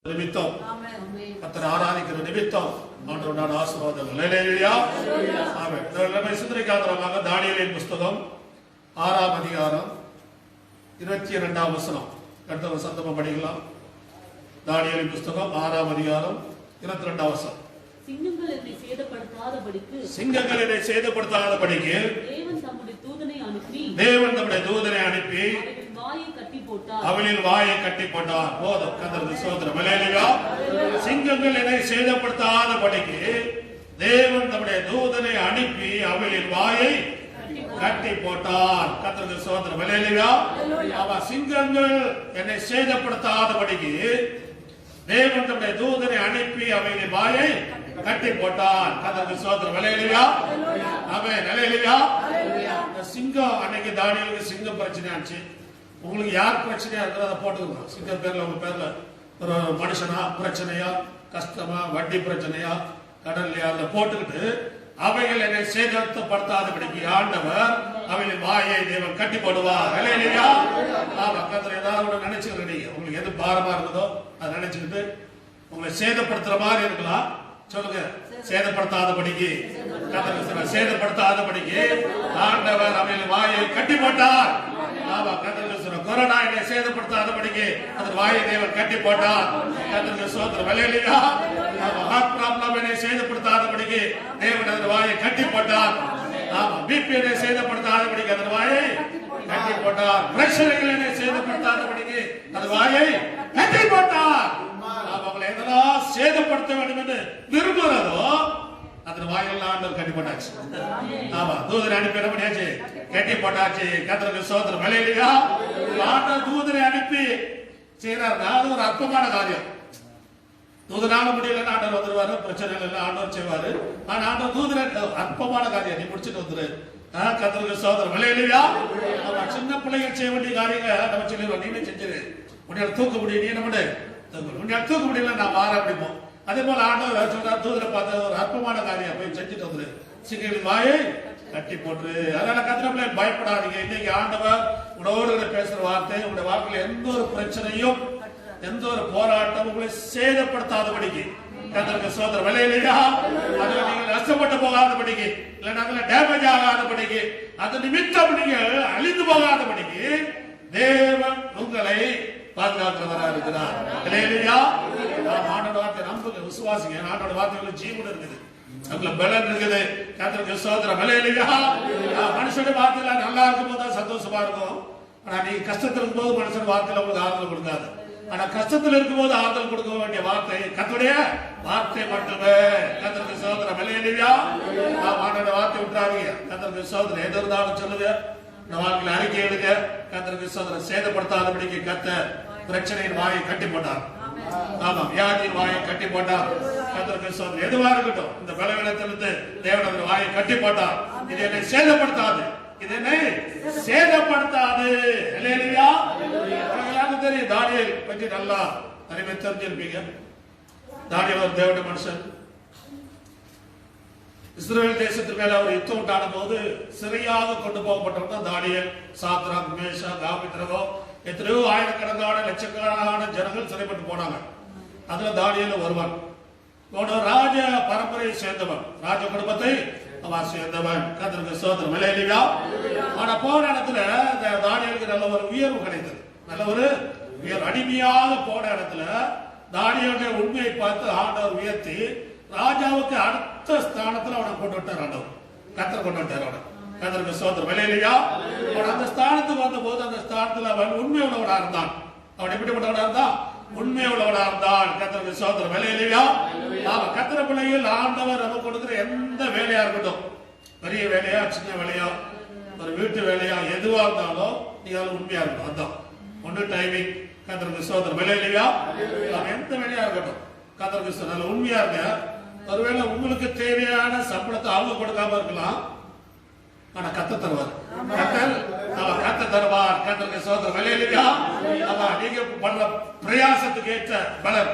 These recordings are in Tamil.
நிமித்தம் கர்த்தரை ஆராதிக்கிற நிமித்தம் ஆண்டவருடைய ஆசீர்வாதங்கள். ஹல்லேலூயா. ஆமென். நம்ம சிந்தனைக்காக தானியேலின் புத்தகம் 6ஆம் அதிகாரம் 22ஆம் வசனம் கர்த்தர் சந்தமா படிக்கலாம். தானியேலின் புத்தகம் 6ஆம் அதிகாரம் 22ஆம் வசனம். சிங்கங்கள் என்னை சேதப்படுத்தாதபடிக்கு தேவன் தம்முடைய தூதனை அனுப்பி அவளில் வாயை கட்டி போட்டார். போதும். கர்த்தருக்கு ஸ்தோத்திரம். ஹல்லேலூயா. சிங்கங்கள் என்னை சேதப்படுத்தாதபடிக்கு தேவன் தம்முடைய தூதனை அனுப்பி அவளில் வாயை கட்டி போட்டார். கர்த்தருக்கு ஸ்தோத்திரம். ஹல்லேலூயா. சிங்கங்கள் என்னை சேதப்படுத்தாதபடிக்கு தேவன் தம்முடைய தூதனை அனுப்பி அவளின் வாயை கட்டி போட்டார். கர்த்தருக்கு ஸ்தோத்திரம். ஹல்லேலூயா. ஆமென். ஹல்லேலூயா. சிங்கம் அன்னைக்கு தானியேலுக்கு சிங்கம் பிரச்சனை ஆச்சு. உங்களுக்கு யார் பிரச்சனையா இருக்கிறத அதை போட்டுக்கணும். சிங்கம் பேர்ல உங்க பேர்ல ஒரு மனுஷனா பிரச்சனையா, கஷ்டமா, வட்டி பிரச்சனையா, கடல்லையா அதை போட்டுக்கிட்டு அவைகள் என்னை சேதப்படுத்தாதபடிக்கு ஆண்டவர் அவைகளின் வாயை தேவன் கட்டி போடுவார். ஹல்லேலூயா. பக்கத்துல ஏதாவது ஒன்று நினைச்சுக்கிட்டு நீங்க உங்களுக்கு எது பாரமா இருக்குதோ அதை நினைச்சுக்கிட்டு உங்களை சேதப்படுத்துற மாதிரி இருக்கலாம். சொல்லுங்க. சேதப்படுத்தாதபடிக்கு சேதப்படுத்தாதபடிக்கு ஆண்டவர் அவைகளின் வாயை கட்டி போட்டார். கொரோனா என்னை சேதப்படுத்தாதபடிக்கு அதன் வாயை தேவன் கட்டி போட்டார். கர்த்தருக்கு ஸ்தோத்திரம். ஹல்லேலூயா. ஹார்ட் ப்ராப்ளம் என்னை சேதப்படுத்தாதபடிக்கு தேவன் அதன் வாயை கட்டி போட்டார். பிபி என்னை சேதப்படுத்தாதபடிக்கு அதன் வாயை கட்டி போட்டார். பிரஷர்கள் என்னை சேதப்படுத்தாதபடிக்கு அதன் வாயை கட்டி போட்டார். அவங்களை எதெல்லாம் சேதப்படுத்த வேண்டும் என்று விரும்புகிறதோ அதன் வாயெல்லாம் ஆண்டவர் கட்டி போட்டாச்சு. ஆமா. தூதரை அனுப்பி என்ன பண்ணியாச்சு? கட்டி போட்டாச்சு. கர்த்தருக்கு ஸ்தோத்திரம். ஹல்லேலூயா. ஆண்டவர் தூதரை அனுப்பி செய்யறாருன்னா அது ஒரு அற்பமான காரியம். தூதனால முடியலன்னு ஆண்டவர் வந்துருவாரு. பிரச்சனைகள் எல்லாம் ஆண்டவர் செய்வாரு. ஆனா ஆண்டவர் தூதரை அற்பமான காரியம் நீ முடிச்சுட்டு வந்துரு. கர்த்தருக்கு ஸ்தோத்திரம். ஹல்லேலூயா. சின்ன பிள்ளைகள் செய்ய வேண்டிய காரியங்களை நம்ம சொல்லிடுவோம். நீனே செஞ்சிரு. உன்னையால தூக்க முடியும். நீ என்ன பண்ணு? உன்னையால தூக்க முடியல நான் வார அப்படிப்போம். அதே போல ஆண்டவர் சொல்றார் தூதரை பார்த்து ஒரு அற்பமான காரியம் போய் செஞ்சுட்டு வந்துரு. சிங்கங்களின் வாயை கட்டி போட்டு. அதனால கர்த்தர் பிள்ளைகள் பயப்படாதீங்க. இன்னைக்கு ஆண்டவர் உங்களோடு பேசுற வார்த்தை உங்களுடைய வாழ்க்கையில எந்த ஒரு பிரச்சனையும் எந்த ஒரு போராட்டம் உங்களை சேதப்படுத்தாதபடிக்கு கர்த்தருக்கு ஸ்தோத்திரம். ஹல்லேலூயா. அதுல நீங்கள் நஷ்டப்பட்டு போகாதபடிக்கு இல்ல டேமேஜ் ஆகாதபடிக்கு அது நிமித்தம் நீங்கள் அழிந்து போகாதபடிக்கு தேவன் உங்களை பாதுகாக்கிறவராக இருக்கிறார். ஹல்லேலூயா. ஆண்டோட வார்த்தை நம்புங்க, விசுவாசிங்க. ஆண்டோட வார்த்தைகளுக்கு ஜீவன் இருக்குது, அதுல பலன் இருக்குது. கர்த்தருக்கு ஸ்தோத்திரம். ஹல்லேலூயா. மனுஷனுடைய வார்த்தையில நல்லா இருக்கும் போது சந்தோஷமா இருக்கும். ஆனா நீங்க கஷ்டத்துல இருக்கும் போது மனுஷன் வார்த்தையில உங்களுக்கு ஆறுதல் கொடுக்காது. ஆனா கஷ்டத்துல இருக்கும் போது ஆறுதல் கொடுக்க வேண்டிய வார்த்தை கர்த்தருடைய வார்த்தை மட்டுமே. கர்த்தருக்கு ஸ்தோத்திரம். ஹல்லேலூயா. ஆண்டோட வார்த்தை விட்டுறாதீங்க. கர்த்தருக்கு ஸ்தோத்திரம். எது இருந்தாலும் சொல்லுங்க, இந்த வாழ்க்கையில அறிக்கை எடுக்க. கர்த்தருக்கு ஸ்தோத்திரம். சேதப்படுத்தாதபடிக்கு கர்த்தர் பிரச்சனையின் வாயை கட்டி போட்டார். ஆமா. வியாதியின் வாயை கட்டி போட்டார். கர்த்தருக்கு ஸ்தோத்திரம். எதுவா இருக்கட்டும் இந்த பலவீனத்திலிருந்து தேவன் அந்த வாயை கட்டி போட்டார். இது என்னை சேதப்படுத்தாது, இது என்னை சேதப்படுத்தாது. ஹல்லேலூயா. எல்லாருக்கும் தெரியும் தானியேல் பற்றி நல்லா நிறைய தெரிஞ்சிருப்பீங்க. தானியேல் ஒரு தேவனுடைய மனுஷன். இஸ்ரவேல் தேசத்திற்கு மேல அவர் யுத்தம் உண்டான போது சிறையாக கொண்டு போகப்பட்டவர் தான் தானியேல். சாத்ராக், மேஷாக், ஆபேத்நேகோ எத்தனையோ ஆயிரக்கணக்கான லட்சக்கணக்கான ஜனங்கள் சிறைப்பட்டு போனாங்க. அதுல தானியேல் ஒருவன். ராஜ பரம்பரையை சேர்ந்தவன், ராஜ குடும்பத்தை அவன் சேர்ந்தவன். கர்த்தருக்கு ஸ்தோத்திரம். ஹல்லேலூயா. ஆனா போன இடத்துல தானியேலுக்கு நல்ல ஒரு உயர்வு கிடைத்தது. நல்ல ஒரு உயர்வு. அடிமையாக போன இடத்துல தானியேலுடைய உண்மையை பார்த்து ஆண்டவர் உயர்த்தி ராஜாவுக்கு அடுத்த ஸ்தானத்துல அவனை கொண்டு விட்டார். ஆண்டவர் கர்த்தர் கொண்டு விட்டார் அவனை. கர்த்தருக்கு ஸ்தோத்திரம். ஹல்லேலூயா. அவன் அந்த ஸ்தானத்துக்கு வந்த போது அந்த ஸ்தானத்துல அவன் உண்மை உள்ளவனா இருந்தான். அவன் எப்படிப்பட்டவனா இருந்தான்? உண்மை உள்ளவனா இருந்தான். கர்த்தருக்கு ஸ்தோத்திரம். ஹல்லேலூயா. கர்த்தர் பிள்ளைகள் ஆண்டவர் நமக்கு கொடுக்கிற எந்த வேலையா இருக்கட்டும், பெரிய வேலையா சின்ன வேலையா ஒரு வீட்டு வேலையா எதுவா இருந்தாலும் நீங்க அதுல உண்மையா இருக்கணும். அதுதான் ஒன்று டைமிங். கர்த்தருக்கு ஸ்தோத்திரம். ஹல்லேலூயா. எந்த வேலையா இருக்கட்டும் கர்த்தருக்கு ஸ்தோத்திரம். உண்மையா இருக்க. ஒருவேளை உங்களுக்கு தேவையான சம்பளத்தை அவங்க கொடுக்காம இருக்கலாம், ஆனா கர்த்தர் தருவார். கர்த்தர் தருவார். கர்த்தருக்கு ஸ்தோத்திரம். ஹல்லேலூயா. நீங்க பண்ற பிரயாசத்துக்கு ஏற்ற பலன்,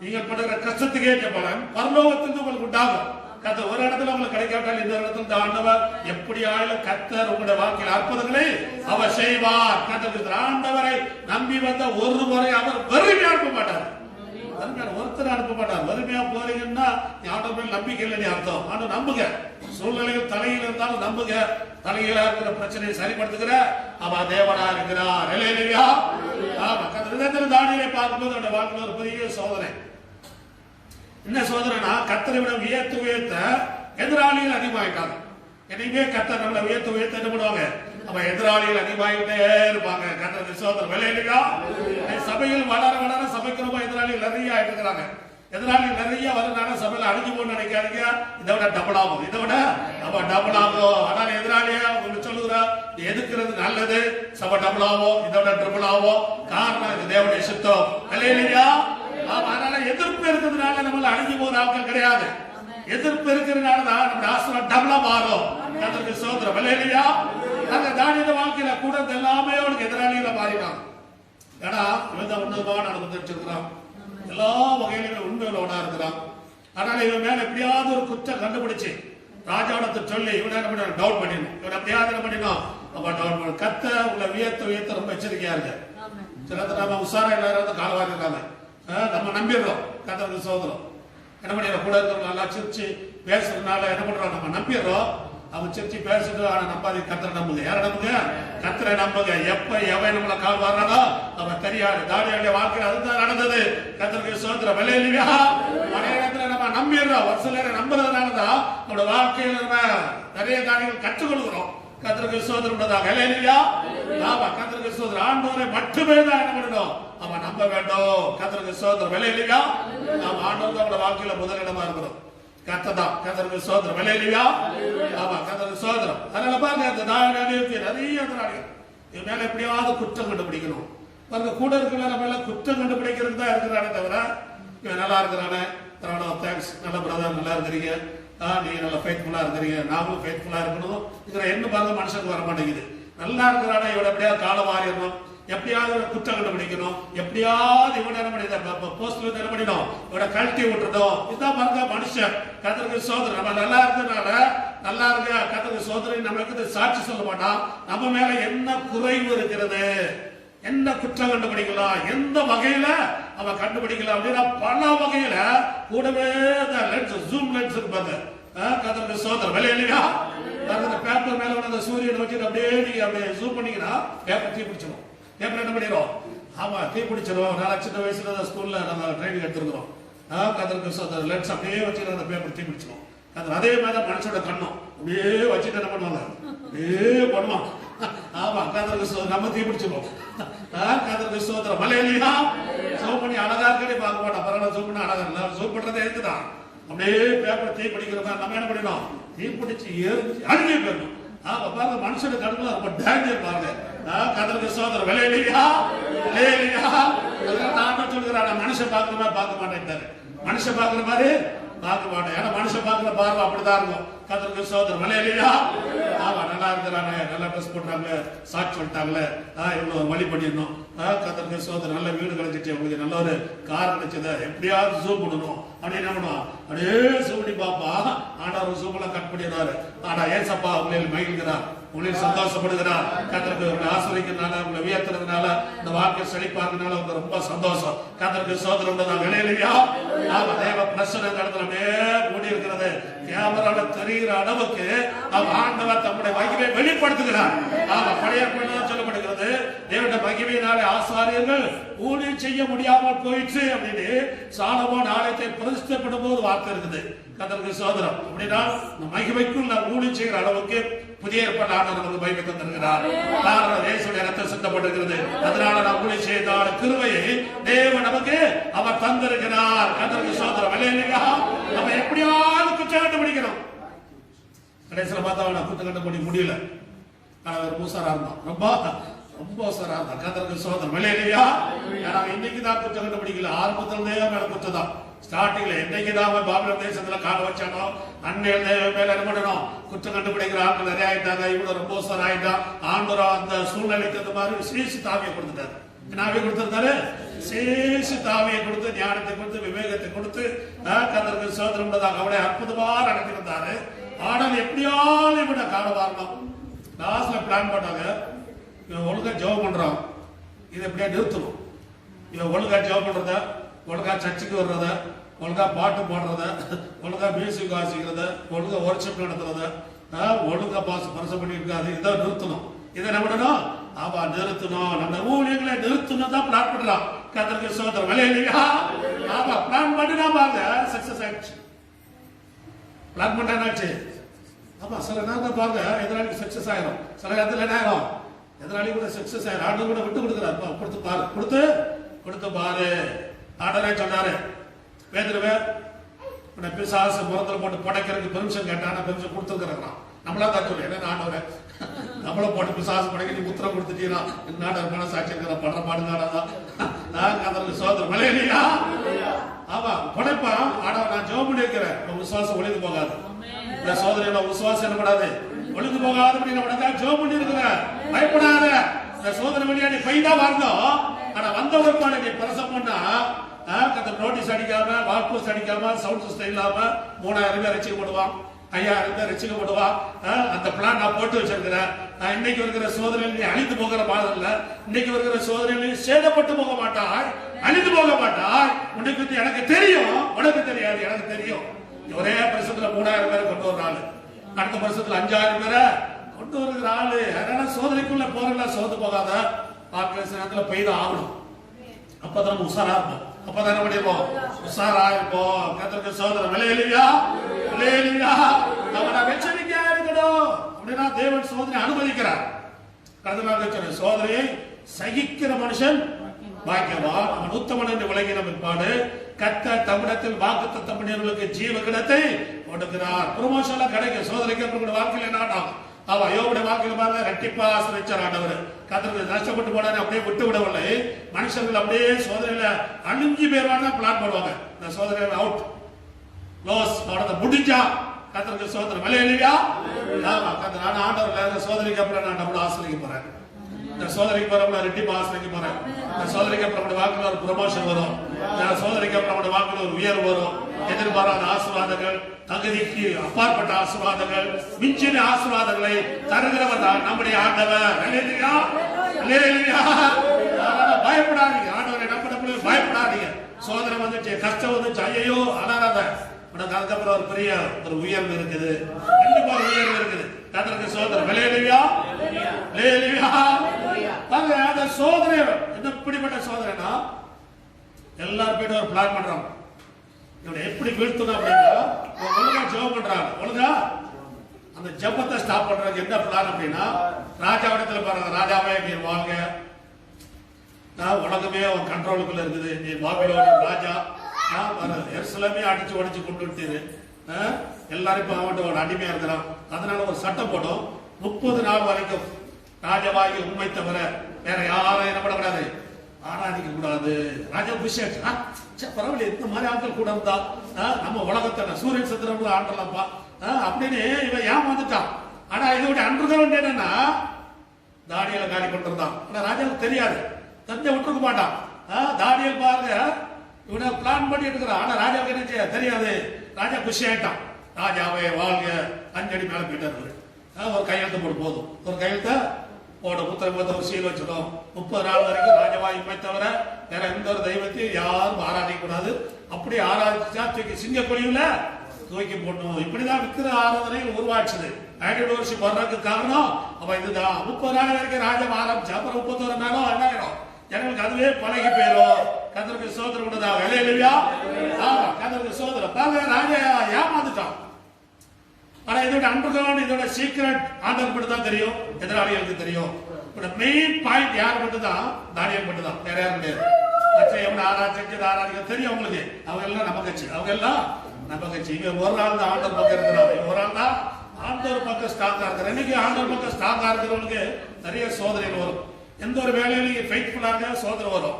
நீங்க படுகிற கஷ்டத்துக்கு ஏற்ற பலன் பரலோகத்திலிருந்து உங்களுக்கு உண்டாகும். கர்த்தர் ஒரு இடத்துல உங்களுக்கு கிடைக்காட்டால் இந்த இடத்துல ஆண்டவர் எப்படி ஆயிலும் கர்த்தர் உங்களுடைய வாழ்க்கையில் அற்புதங்களை அவர் செய்வார். கர்த்தர் ஆண்டவரை நம்பி வந்த ஒரு முறை அவர் வெறுமையா இருக்க மாட்டார். பொறுமையா போறீங்கன்னா ஆண்டவர் மேல் நம்பிக்கை இல்லைன்னு அர்த்தம். ஆனா நம்புங்க, சூழ்நிலைகள் தலையில் இருந்தாலும் நம்புங்க. தலையில இருக்கிற பிரச்சனையை சரிப்படுத்துகிற அவன் தேவனா இருக்கிறார். அல்லேலூயா. ஆமா, கர்த்தர் தானியேலை பார்க்கும்போது அவருடைய வாழ்க்கையில் ஒரு பெரிய சோதனை. என்ன சோதனைனா, கர்த்தரை விட உயர்த்த எதிராளிகள் அதிகமாயிட்டாங்க. என்னைக்குமே கர்த்தர் நம்மளை உயர்த்த என்ன பண்ணுவாங்க, அவன் எதிராளிகள் அதிகமாகிட்டே இருப்பாங்க. கர்த்தருக்கு சோதனை. அல்லேலூயா. சபையில் வளர வளர சபைக்கு ரொம்ப எதிராளிகள் நிறைய ஆயிட்டு இருக்கிறாங்க. எதிராளிகள் நிறைய வரனால சபையில அழிஞ்சு போன்னு நினைக்காதீங்க. இதை விட டபுள் ஆகும், இதை விட டபுள் ஆகும். ஆனால் எதிராளியா உங்களுக்கு சொல்லுகிறா, எதுக்குறது நல்லது, சபை டபுள் ஆகும், இதை விட ட்ரிபிள் ஆகும். காரணம் இது தேவனுடைய சித்தம். அல்லேலூயா. அதனால எதிர்ப்பு இருக்கிறதுனால நம்மள அழிஞ்சு போகிற ஆட்கள் கிடையாது. எதிர்ப்பு இருக்கிறதுனால தான் நம்ம ஆசீர்வாதம் டபுளா மாறும். கர்த்தருக்கு ஸ்தோத்திரம். அல்லேலூயா. நாங்க தானியேல் வாழ்க்கையில கூட எல்லாமே அவனுக்கு எதிராளிகளை மாறினான். ஏன்னா இவன் தான் உன்னதமா நடந்து வச்சிருக்கிறான், எல்லா வகையிலும் உண்மையுள்ளவனா இருக்கிறான். அதனால இவன் மேல எப்படியாவது ஒரு குற்றம் கண்டுபிடிச்சு ராஜாவிடத்தை சொல்லி இவனை என்ன பண்ண டவுன் பண்ணிடணும். இவன் எப்படியாவது என்ன பண்ணிடணும், அப்ப டவுன் பண்ண. கத்த உங்களை உயர்த்த ரொம்ப எச்சரிக்கையா இருக்கு. சில நம்ம உஷாரா எல்லாரும் காலவாரி இருக்காங்க. நம்ம நம்பிடுறோம். கத்தருக்கு சோதரம் என்ன பண்ணிடுறோம், கூட இருக்கிறவங்க நல்லா சிரிச்சு பேசுறதுனால என்ன பண்றோம், நம்ம நம்பிடுறோம். அவன் சிரிச்சு பேசிட்டு ஆனா நம்பாதி. கத்தரை நம்புங்க. யாரை நம்புங்க? கத்தரை நம்புங்க. எப்ப எவன் நம்மளை கால் வர்றானோ அவன் தெரியாது. தானியேலுடைய வாழ்க்கையில் அதுதான் நடந்தது. கத்தருக்கு சோதரம். அல்லேலூயா. மலையாளத்துல நம்ம நம்பிடுறோம். ஒரு சிலரை நம்புறதுனாலதான் நம்மளோட வாழ்க்கையில் நம்ம நிறைய காரியங்கள் கற்றுக்கொள்கிறோம். கத்தருக்கு சோதரம் உள்ளதாக. அல்லேலூயா. ஆமா, கத்தருக்கு சோதரம். ஆண்டவரை மட்டுமே தான் என்ன பண்ணணும், அவன் நம்ப வேண்டும். கத்தருக்கு சோதரம். அல்லேலூயா. நாம ஆண்டவர் நம்மளோட வாழ்க்கையில முதலிடமா இருக்கிறோம். கர்த்ததான். கர்த்தருக்கு ஸ்தோத்திரம். அல்லேலூயா. ஆமா, கர்த்தருக்கு ஸ்தோத்திரம். அதனால பாருங்க, அந்த தானியேலுக்கு நிறைய எதிராளிகள். இவன் மேல எப்படியாவது குற்றம் கண்டுபிடிக்கணும். பாருங்க, கூட இருக்கிற மேல குற்றம் கண்டுபிடிக்கிறது தான் இருக்கிறானே தவிர இவன் நல்லா இருக்கிறானே, தேங்க்ஸ், நல்ல பிரதர், நல்லா இருக்கிறீங்க, நீங்க நல்லா ஃபெய்த்ஃபுல்லா இருக்கிறீங்க, நாமளும் ஃபெய்த்ஃபுல்லா இருக்கணும் இருக்கிற என்ன பாருங்க மனுஷனுக்கு வர மாட்டேங்குது. நல்லா இருக்கிறானே இவன் எப்படியாவது காலம் வாரிடணும், எப்படியாவது குற்றம் கண்டுபிடிக்கணும், எப்படியாவது இவன் என்ன பண்ணிடும், போஸ்ட்ல என்ன பண்ணிடும், இவனை கழட்டி விட்டுறதும். இதுதான் பாருங்க மனுஷன். கர்த்தருக்கு சோதனை. நம்ம நல்லா இருக்கிறதுனால நல்லா இருக்க கர்த்தருக்கு சோதனை நம்மளுக்கு சாட்சி சொல்ல மாட்டான். நம்ம மேல என்ன குறைவு இருக்கிறது, என்ன குற்றம் கண்டுபிடிக்கலாம், எந்த வகையில அவன் கண்டுபிடிக்கலாம் அப்படின்னா பல வகையில கூடவே ஜூம் லென்ஸ் இருப்பாங்க. கர்த்தருக்கு சோதனை. அல்லேலூயா. பேப்பர் மேல அந்த சூரியனை வச்சுட்டு அப்படியே நீங்க அப்படியே ஜூம் பண்ணீங்கன்னா பேப்பர் தீ பிடிச்சிடும். பேப்பர் என்ன பண்ணிடும், ஆமா தீ பிடிச்சிடும். நான் சின்ன வயசுல ஸ்கூல்ல நம்ம ட்ரைனிங் எடுத்துருக்கிறோம். கதற்கு லென்ஸ் அப்படியே வச்சுட்டு அந்த பேப்பர் தீ பிடிச்சிடும். அதே மாதிரி மனுஷோட கண்ணும் அப்படியே வச்சுட்டு என்ன பண்ணுவாங்க, அப்படியே பண்ணுவான். ஆமா, கதற்கு நம்ம தீ பிடிச்சிடும். கதற்கு சோதரம். அல்லேலூயா. சோப் பண்ணி அழகா இருக்கே பார்க்க மாட்டோம். பரவாயில்ல, சோப் பண்ணி அழகா இல்லை, சோப் பண்றதே இருக்குதான். அப்படியே பேப்பர் தீ பிடிக்கிற மாதிரி நம்ம என்ன பண்ணிடும், தீ பிடிச்சி எரிஞ்சு அழுகே போயிடும். பாருங்க மனுஷனுக்கு கடுமையா ரொம்ப டேஞ்சர் பாருங்க. கதருக்கு சோதரம். அல்லேலூயா. அல்லேலூயா. நான் சொல்லுகிறேன், மனுஷன் பார்க்கிற மாதிரி பார்க்க மாட்டேன். மனுஷன் பார்க்கிற மாதிரி பார்க்க மாட்டேன். ஏன்னா மனுஷன் பார்க்கிற பார்வை அப்படிதான் இருக்கும். கதருக்கு சோதரம். அல்லேலூயா. ஆமா, நல்லா இருக்கிறாங்க, நல்லா ட்ரெஸ் போட்டாங்க, சாட்சி சொல்லிட்டாங்களே, இவ்வளவு வழி பண்ணிடணும். கதருக்கு சோதரம். நல்ல வீடு கிடைச்சிச்சு, உங்களுக்கு நல்ல ஒரு கார் கிடைச்சது, எப்படியாவது ஜூம் பண்ணணும் அப்படின்னு என்ன பண்ணுவான், அப்படியே ஜூம் பண்ணி பாப்பா. ஆண்டவர் ஜூம் எல்லாம் கட் பண்ணிடுறாரு. ஆனா ஏசப்பா உங்களில் மகிழ்கிறார், உங்களில் சந்தோஷப்படுகிறார். கர்த்தருக்கு உங்களை ஆசீர்வதிக்கிறதுனால, உங்களை உயர்த்துறதுனால, இந்த வாழ்க்கை செழிப்பாக்குறதுனால உங்களுக்கு ரொம்ப சந்தோஷம். கர்த்தருக்கு சோதரம். அல்லேலூயா. ஆமா, தேவ பிரசன்னம் கடத்துல அப்படியே மூடி இருக்கிறது. கேமரால தெரிகிற அளவுக்கு ஆண்டவர் தம்முடைய மகிமையை வெளிப்படுத்துகிறார். ஆமா, பழைய ஏற்பாட்டில் சொல்லப்படுகிறது, தேவனுடைய மகிமையினாலே ஆசாரியர்கள் ஊழியம் செய்ய முடியாமல் போயிடுச்சு அப்படின்னு சாலமோன் ஆலயத்தை பிரதிஷ்டைப்படும் போது வார்த்தை இருக்குது. கர்த்தருக்கு சோதரம். அப்படின்னா இந்த மகிமைக்குள் நாம் ஊழியம் செய்கிற அளவுக்கு புதிய ஏற்பாடு ஆண்டவர் நமக்கு மகிமை தந்திருக்கிறார். காரணம் இயேசுவின் ரத்தம் சிந்தப்பட்டிருக்கிறது. அதனால நாம் ஊழியம் செய்தால் கிருபையை தேவன் நமக்கு அவர் தந்திருக்கிறார். கர்த்தருக்கு சோதரம். அல்லேலூயா. நம்ம எப்படியாவது குற்றம் கண்டுபிடிக்கணும். கடைசியில் பார்த்தா அவனை குற்றம் கண்டுபிடிக்க முடியல. அவர் பூசாரா இருந்தான், ரொம்ப உசாரா இருந்தான். கர்த்தருக்கு சோதரம். அல்லேலூயா. இன்னைக்கு தான் குற்றம் கண்டுபிடிக்கல, ஆரம்பத்திலே மேல குற்றம் தான். ஸ்டார்டிங்ல என்னைக்குதான் பாபிலோன் தேசத்துல கால வச்சானோ அன்னையில மேல என்ன பண்ணணும், குற்றம் கண்டுபிடிக்கிற ஆட்கள் நிறைய ஆயிட்டாங்க. இவ்வளவு ரொம்ப உசார் ஆயிட்டான். ஆண்டவரா அந்த சூழ்நிலைக்கு அந்த மாதிரி விசேஷ தாவியை கொடுத்துட்டாரு. நாவே கொடுத்திருந்தாரு, விசேஷ தாவியை கொடுத்து, ஞானத்தை கொடுத்து, விவேகத்தை கொடுத்து கர்த்தருக்கு சோதரம் உள்ளதாக அவளை அற்புதமா நடத்திருந்தாரு. ஆனால் எப்படியாவது இவனை கால வரணும். லாஸ்ட்ல பிளான் பண்ணாங்க, இவன் ஒழுங்கா ஜெபம் பண்றான், இதை எப்படியா நிறுத்தணும். இவன் ஒழுங்கா ஜெபம் பண்றத ஒழுங்கா சர்ச்சுக்கு வர்றத, ஒழுங்கா பாட்டு பாடுறத, ஒழுங்கா மியூசிக் வாசிக்கிறத, ஒழுங்கா ஒர்க்ஷாப் நடத்துறத, ஒழுங்கா பரிசு பண்ணி இருக்காது. இதை நிறுத்தணும். இதை என்ன பண்ணணும்? ஆமா, நிறுத்தணும். நம்ம ஊழியர்களை நிறுத்தணும் தான் பிளான் பண்றான். கர்த்தருக்கு ஸ்தோத்திரம். ஹல்லேலூயா. ஆமா, பிளான் பண்ணினா பாருங்க சக்சஸ் ஆயிடுச்சு. பிளான் பண்ணாச்சு. ஆமா, சில நேரத்தில் பாருங்க எதிராளி சக்சஸ் ஆயிரும். சில நேரத்தில் என்ன ஆயிரும்? எதிராளி கூட சக்சஸ் ஆயிரும். ஆண்டு கூட விட்டு கொடுக்குறாரு. கொடுத்து பாரு, கொடுத்து பாரு. ஆண்டவரே சொன்னாரு, பேதுருவே உன்னை பிசாசு முறத்தில் போட்டு புடைக்கிறதுக்கு பெர்மிஷன் கேட்டான பெர்மிஷன் கொடுத்துருக்கிறான். நம்மளா தான் சொல்லு, என்ன ஆண்டவரே நம்மள போட்டு பிசாசு படைக்க நீ உத்தரவு கொடுத்துட்டீங்கன்னா என்ன மனசாட்சி இருக்கிற படுற பாடுங்காடாதான். கர்த்தருக்கு ஸ்தோத்திரம். ஹல்லேலூயா. ஆமா, புடைப்பான். ஆண்டவர் நான் ஜெபம் பண்ணி இருக்கிறேன், விசுவாசம் ஒளிந்து போகாது. இந்த சோதனையில விசுவாசம் என்ன பண்ணாது, ஒளிந்து போகாது. அப்படின்னு ஜெபம் பண்ணி இருக்கிறேன். பயப்படாத. இந்த சோதனை வழியா நீ பைதான் வந்தோம். ஆனா வந்த ஒரு நீ பிரசம் பண்ணா நோட்டீஸ் அடிக்காம, வால் போஸ்ட் அடிக்காம, சவுண்ட் சிஸ்டம் இல்லாம 3000 பேர் ரசிக்கப்படுவான், 5000 பேர் ரசிக்கப்படுவான். அந்த பிளான் நான் போட்டு வச்சிருக்கிறேன். இன்னைக்கு இருக்கிற சோதனையில் நீ அழிந்து போகிற மாதிரி இல்ல. இன்னைக்கு இருக்கிற சோதனையில் சேதப்பட்டு போக மாட்டாய், அழிந்து போக மாட்டாய். உனக்கு எனக்கு தெரியும், உனக்கு தெரியாது, எனக்கு தெரியும். ஒரே வருஷத்துல 3000 பேரை கொண்டு வர ஆளு, அடுத்த வருஷத்துல 5000 பேரை கொண்டு வருகிற ஆளு. அதனால சோதனைக்குள்ள போறல சோர்ந்து போகாத. பார்க்கிற நேரத்துல பெய்தான் ஆகணும். அப்பதான் நம்ம உஷாரா இருப்போம். அப்பதான் என்ன பண்ணிருப்போம்? உஷாரா இருப்போம். கர்த்தருக்கு ஸ்தோத்திரம். ஹல்லேலூயா. ஹல்லேலூயா. நம்ம எச்சரிக்கையா இருக்கணும். அப்படின்னா தேவன் சோதனை அனுமதிக்கிறார். கடந்த சோதனையை சகிக்கிற மனுஷன் பாக்கியவான், அவன் உத்தமன் என்று விளங்கின பிற்பாடு கர்த்தர் தம்மிடத்தில் வாக்குத்தத்தம் பண்ணியவர்களுக்கு ஜீவ கிடத்தை கொடுக்கிறார். ப்ரமோஷன்ல கிடைக்கும். சோதனைக்கு அப்புறம் வாழ்க்கையில் என்ன ஆகும்? அவ யோபுடைய வாழ்க்கையில் பாருங்க, ரெட்டிப்பா ஆசிரிச்சார் ஆண்டவர். கர்த்தருக்கு நஷ்டப்பட்டு போனாரு, அப்படியே விட்டு விடவில்லை. மனுஷர்கள் அப்படியே சோதனையில அழிஞ்சு போயிருவாங்க பிளான் பண்ணுவாங்க. இந்த சோதனையில அவுட் க்ளோஸ் அவனத முடிஞ்சா. கர்த்தருக்கு ஸ்தோத்திரம். ஹல்லேலூயா. ஆமா, கர்த்தர் நான் ஆண்டவர் சோதனைக்கு அப்புறம் நான் நம்மள ஆசிரிக்க போறேன். இந்த சோதனைக்கு அப்புறம் ரெட்டிப்பா ஆசிரிக்க போறேன். இந்த சோதனைக்கு அப்புறம் வாழ்க்கையில் ஒரு ப்ரமோஷன் வரும். இந்த சோதனைக்கு அப்புறம் வாழ்க்கையில் ஒரு உயர்வு வரும். எதிர்பாராத ஆசீர்வாதங்கள், தகுதிக்கு அப்பாற்பட்ட ஆசீர்வாதங்கள், மிஞ்சின ஆசீர்வாதங்களை தருகிறவர் தான் நம்முடைய ஆண்டவர். ஹல்லேலூயா. ஹல்லேலூயா. பயப்படாதீங்க. ஆண்டவரை நம்பின பயப்படாதீங்க. சோதனை வந்துச்சு, கஷ்டம் வந்துச்சு, ஐயோ அனாராத. உனக்கு அதுக்கப்புறம் ஒரு பெரிய ஒரு உயர்வு இருக்குது. கண்டிப்பா ஒரு உயர்வு இருக்குது. கர்த்தருக்கு ஸ்தோத்திரம். ஹல்லேலூயா. ஹல்லேலூயா. அந்த சோதனை எப்படிப்பட்ட சோதனைனா, எல்லாரும் போயிட்டு ஒரு பிளான் பண்றாங்க. இவனை எப்படி வீழ்த்தணும் அப்படின்னா ஒழுங்கா ஜெபம் பண்றாங்க. ஒழுங்கா அந்த ஜெபத்தை ஸ்டாப் பண்றதுக்கு என்ன பிளான் அப்படின்னா, ராஜாவிடத்துல பாருங்க, ராஜாவே நீ வாழ்க, உலகமே அவன் கண்ட்ரோலுக்குள்ள இருக்குது. நீ பாபிலோனின் ராஜா, எருசலேமே அடிச்சு உடைச்சு கொண்டு விட்டீரு. எல்லாரும் இப்ப அவன் அடிமையா இருக்கிறான். அதனால ஒரு சட்டம் போடும், 30 நாள் வரைக்கும் ராஜாவாகி உண்மை தவிர வேற யாரும் என்ன பண்ணக்கூடாது, ஆராதிக்க கூடாது. ராஜா அபிஷேகம் பரவாயில்ல, இந்த மாதிரி ஆட்கள் கூட இருந்தா நம்ம உலகத்தை சூரியன் சந்திரன் ஆண்டலாம்ப்பா அப்படின்னு இவன் ஏமாந்துட்டான். ஆனா இதோட அன்றுகள் என்னன்னா, தானியலை காலி பண்ணிருந்தான். ஆனா ராஜாவுக்கு தெரியாது, தஞ்சை விட்டுருக்க மாட்டான். தானியல் பாருங்க, இவனை பிளான் பண்ணி இருக்கிறான். ஆனா ராஜாவுக்கு என்ன தெரியாது. ராஜா குஷி ஆயிட்டான். ராஜாவே வாழ்க, 5 அடி மேல போயிட்டாரு. ஒரு கையெழுத்து போட்டு போதும், ஒரு கையெழுத்த போட புத்தகத்தை ஒரு சீல் வச்சிடும். 30 நாள் வரைக்கும் ராஜவாய் உண்மை தவிர வேற எந்த ஒரு தெய்வத்தையும் யாரும் ஆராதிக்க கூடாது. அப்படி ஆராதிச்சா தூக்கி சிங்க கொழிவுல தூக்கி போடணும். இப்படிதான் விக்கிர ஆராதனை உருவாச்சுது. வருஷம் வர்றதுக்கு காரணம் அப்ப இதுதான். 30 நாள் வரைக்கும் ராஜா ஆரம்பிச்சு அப்புறம் 31 நாளும் என்னாயிரும், ஜனங்களுக்கு அதுவே பழகி போயிடும். கர்த்தருக்கு ஸ்தோத்திரம் உண்டதா. ஹல்லேலூயா. கர்த்தருக்கு ஸ்தோத்திரம். பாருங்க, ராஜா ஏமாந்துட்டான். ஆனா இதோட அண்டர்கிரவுண்ட், இதோட சீக்ரெட் ஆண்டவர் மட்டும் தான் தெரியும், எதிராளிகளுக்கு தெரியும். மெயின் பாயிண்ட் யார் மட்டும் தான், தானியல் மட்டும் தான், வேற யாரும் கிடையாது. எவனை ஆராதிக்க தெரியும் அவங்களுக்கு. அவங்க எல்லாம் நம்ம கட்சி, அவங்க எல்லாம் நம்ம கட்சி. இங்க ஒரு நாள் தான் ஆண்டவர் பக்கம் இருக்கிறாங்க, ஒரு நாள் தான் ஆண்டவர் பக்கம் ஸ்ட்ராங்கா இருக்கிற. இன்னைக்கு ஆண்டவர் பக்கம் ஸ்ட்ராங்கா இருக்கிறவங்களுக்கு நிறைய சோதனைகள் வரும். எந்த ஒரு வேலையிலும் ஃபெய்த்ஃபுல்லா இருக்க சோதனை வரும்.